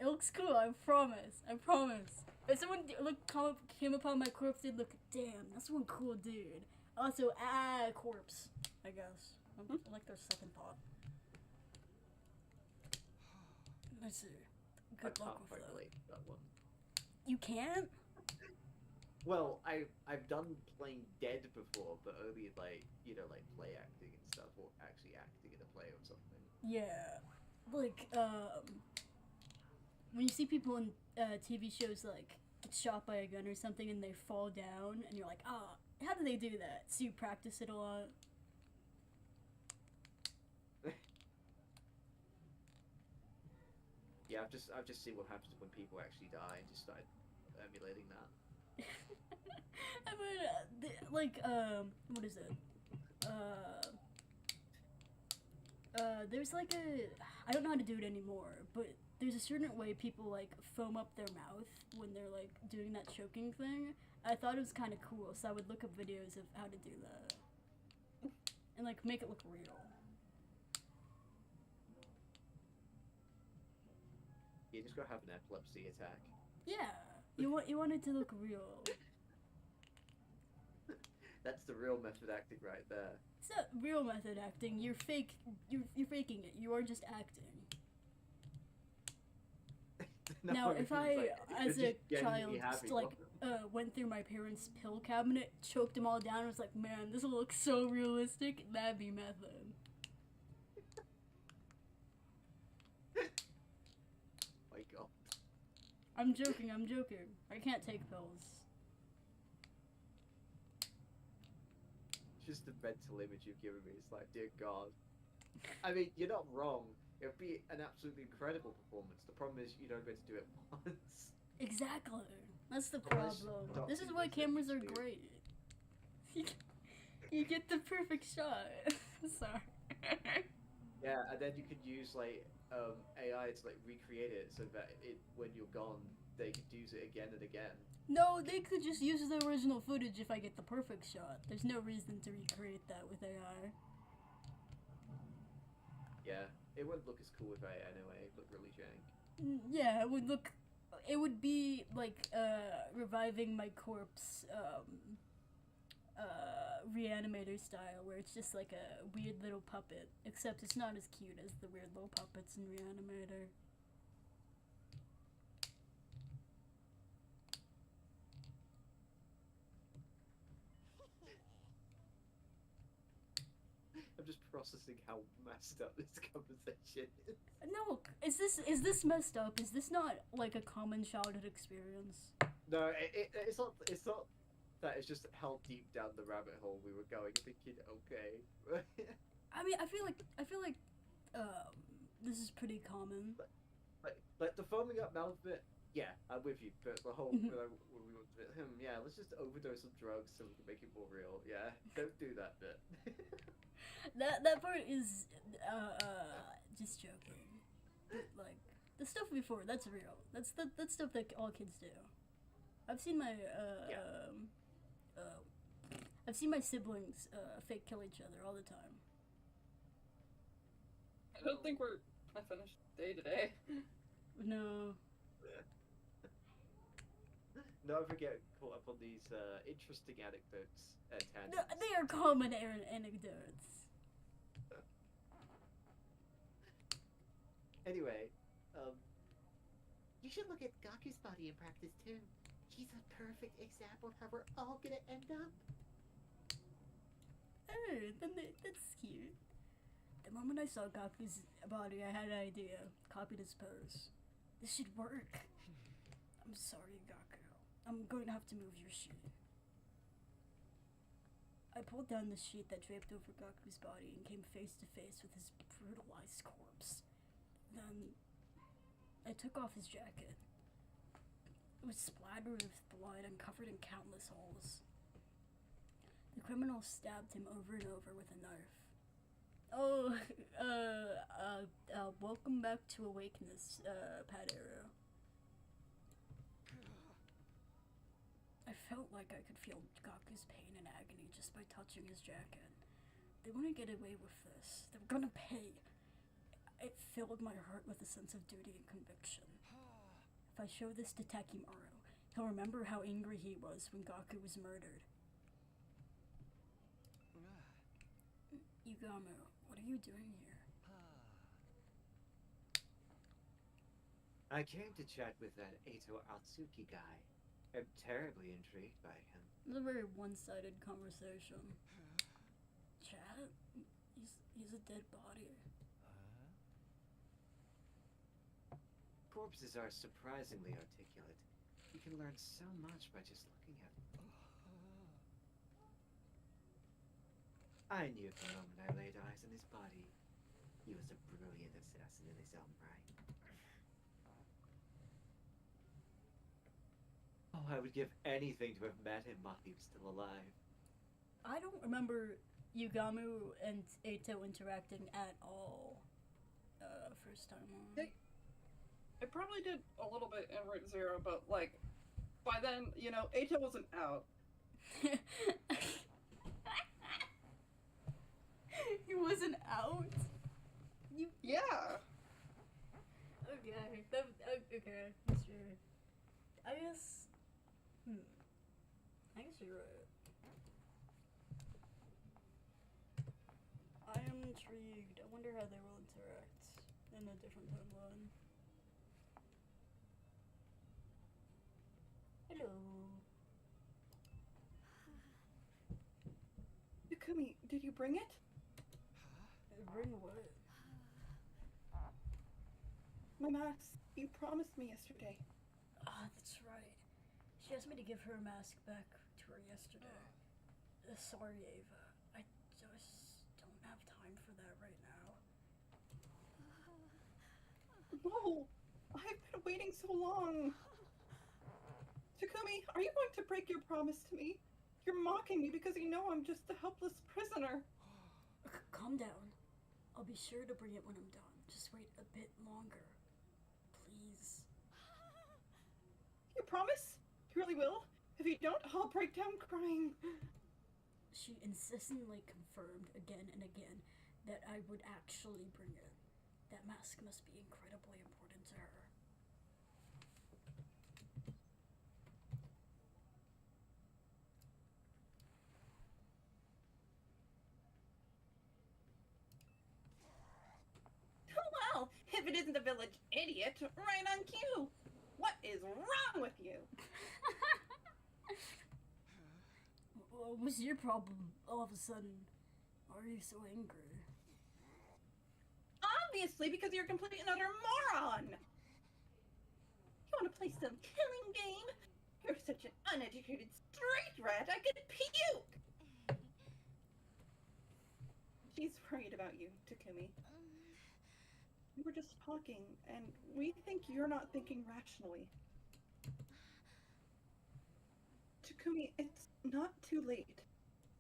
It looks cool, I promise. If someone came upon my corpse, they'd look, damn, that's one cool dude. Also, corpse, I guess. I like their second thought. Let's see. Good luck with that. relate to that one. You can't? Well, I've done playing dead before, but only like, you know, like play acting and stuff, or actually acting in a play or something. Yeah. Like, when you see people in TV shows, like, get shot by a gun or something and they fall down, and you're like, how do they do that? So you practice it a lot. Yeah, I've just seen what happens when people actually die and just started emulating that. I mean, what is it? There's like I don't know how to do it anymore, but there's a certain way people like foam up their mouth when they're like doing that choking thing. I thought it was kind of cool, so I would look up videos of how to do that and like make it look real. You just gotta have an epilepsy attack. Yeah, you want it to look real. That's the real method acting right there. It's not real method acting. You're faking it. You are just acting. No, Now, if I, like, as you're a just genuinely child, happy, like wasn't it? went through my parents' pill cabinet, choked them all down, and was like, man, this looks so realistic. That'd be method. My God. I'm joking. I can't take pills. Just the mental image you've given me. It's like, dear God. I mean, you're not wrong. It would be an absolutely incredible performance. The problem is you don't get to do it once. Exactly. That's the Unless problem. This is Doctor why does it cameras are experience. great. You get the perfect shot. Sorry. Yeah, and then you could use like AI to like recreate it so that when you're gone, they could use it again and again. No, they could just use the original footage if I get the perfect shot. There's no reason to recreate that with AI. Yeah, it wouldn't look as cool with AI anyway. It would look really jank. Yeah, it would look. It would be like reviving my corpse, reanimator style, where it's just like a weird little puppet, except it's not as cute as the weird little puppets in Reanimator. I'm just processing how messed up this conversation is. No, is this messed up? Is this not like a common childhood experience? No, it's not. It's not that. It's just how deep down the rabbit hole we were going, thinking, okay. I mean, I feel like this is pretty common. Like the foaming up mouth bit. Yeah, I'm with you. But the whole when we went to it, yeah, let's just overdose some drugs so we can make it more real. Yeah, don't do that bit. That part is just joking. Like the stuff before, that's real. That's stuff that all kids do. I've seen my I've seen my siblings fake kill each other all the time. I don't think we're finished day today. No. Never get caught up on these interesting anecdotes and tangents. No, they are common anecdotes. Anyway, You should look at Gaku's body in practice too. He's a perfect example of how we're all gonna end up. Oh, that's cute. The moment I saw Gaku's body, I had an idea. Copied his pose. This should work. I'm sorry, Gaku. I'm going to have to move your sheet. I pulled down the sheet that draped over Gaku's body and came face to face with his brutalized corpse. Then, I took off his jacket. It was splattered with blood and covered in countless holes. The criminal stabbed him over and over with a knife. Oh, welcome back to Awakeness, Pat Arrow. I felt like I could feel Gaku's pain and agony just by touching his jacket. They want to get away with this. They're gonna pay. It filled my heart with a sense of duty and conviction. If I show this to Takimaru, he'll remember how angry he was when Gaku was murdered. Yugamu, what are you doing here? I came to chat with that Eito Atsuki guy. I'm terribly intrigued by him. It's a very one-sided conversation. Chat? He's a dead body. Corpses are surprisingly articulate. You can learn so much by just looking at them. I knew the moment I laid eyes on his body. He was a brilliant assassin in his own right. Oh, I would give anything to have met him while he was still alive. I don't remember Yugamu and Eito interacting at all. First time on. I probably did a little bit in Route Zero, but like by then, you know, Eito wasn't out. He wasn't out? Yeah. Okay, okay, that's true. I guess you're right. I am intrigued. I wonder how they will interact in a different timeline. Hello. Takumi, did you bring it? Bring what? My mask. You promised me yesterday. Ah, that's right. She asked me to give her mask back to her yesterday. Sorry, Ava. I just don't have time for that right now. No! I've been waiting so long! Takumi, are you going to break your promise to me? You're mocking me because you know I'm just a helpless prisoner. Calm down. I'll be sure to bring it when I'm done. Just wait a bit longer. Please. You promise? You really will? If you don't, I'll break down crying. She insistently confirmed again and again that I would actually bring it. That mask must be incredibly important to her. Well, if it isn't a village idiot, right on cue. What is wrong with you? What was your problem all of a sudden? Why are you so angry? Obviously, because you're a complete and utter moron! You want to play some killing game? You're such an uneducated street rat, I could puke! She's worried about you, Takumi. We were just talking, and we think you're not thinking rationally. Takumi, it's not too late.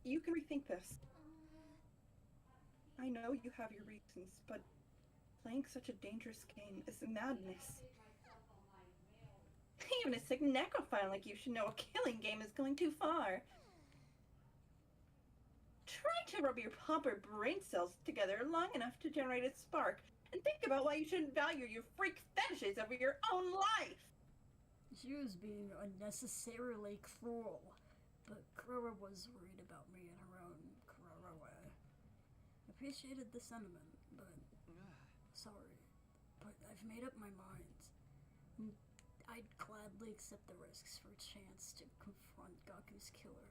You can rethink this. I know you have your reasons, but playing such a dangerous game is madness. Even a sick necrophile like you should know a killing game is going too far. Try to rub your proper brain cells together long enough to generate a spark, and think about why you shouldn't value your freak fetishes over your own life! She was being unnecessarily cruel, but Kurora was worried about me in her own Kurora way. Appreciated the sentiment, but sorry, but I've made up my mind. I'd gladly accept the risks for a chance to confront Gaku's killer,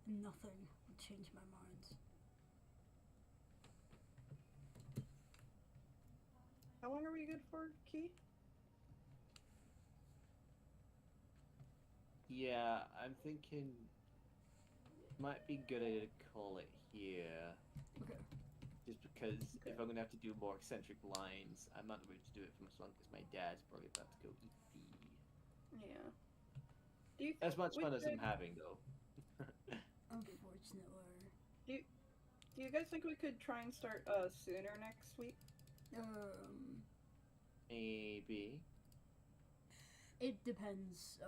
and nothing would change my mind. How long are we good for, Key? Yeah, I'm thinking might be good idea to call it here. Okay. Just because if I'm gonna have to do more eccentric lines, I'm not going to do it for much longer because my dad's probably about to go eat feed. Yeah. Do you As much fun as I'm could- having, though. Unfortunately. Do you guys think we could try and start sooner next week? Maybe. It depends,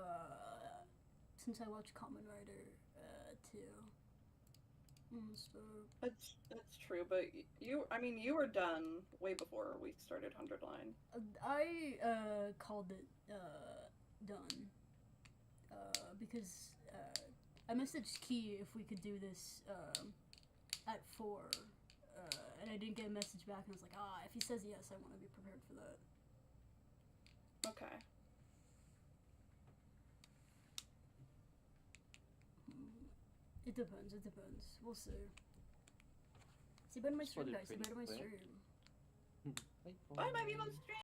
since I watch Kamen Rider, too. So... That's true, but you were done way before we started 100 Line. I, called it, done. Because, I messaged Key if we could do this, at 4, and I didn't get a message back, and I was like, if he says yes, I want to be prepared for that. Okay. It depends, we'll see. See you by my stream, guys, see you by my stream. Bye, my people stream!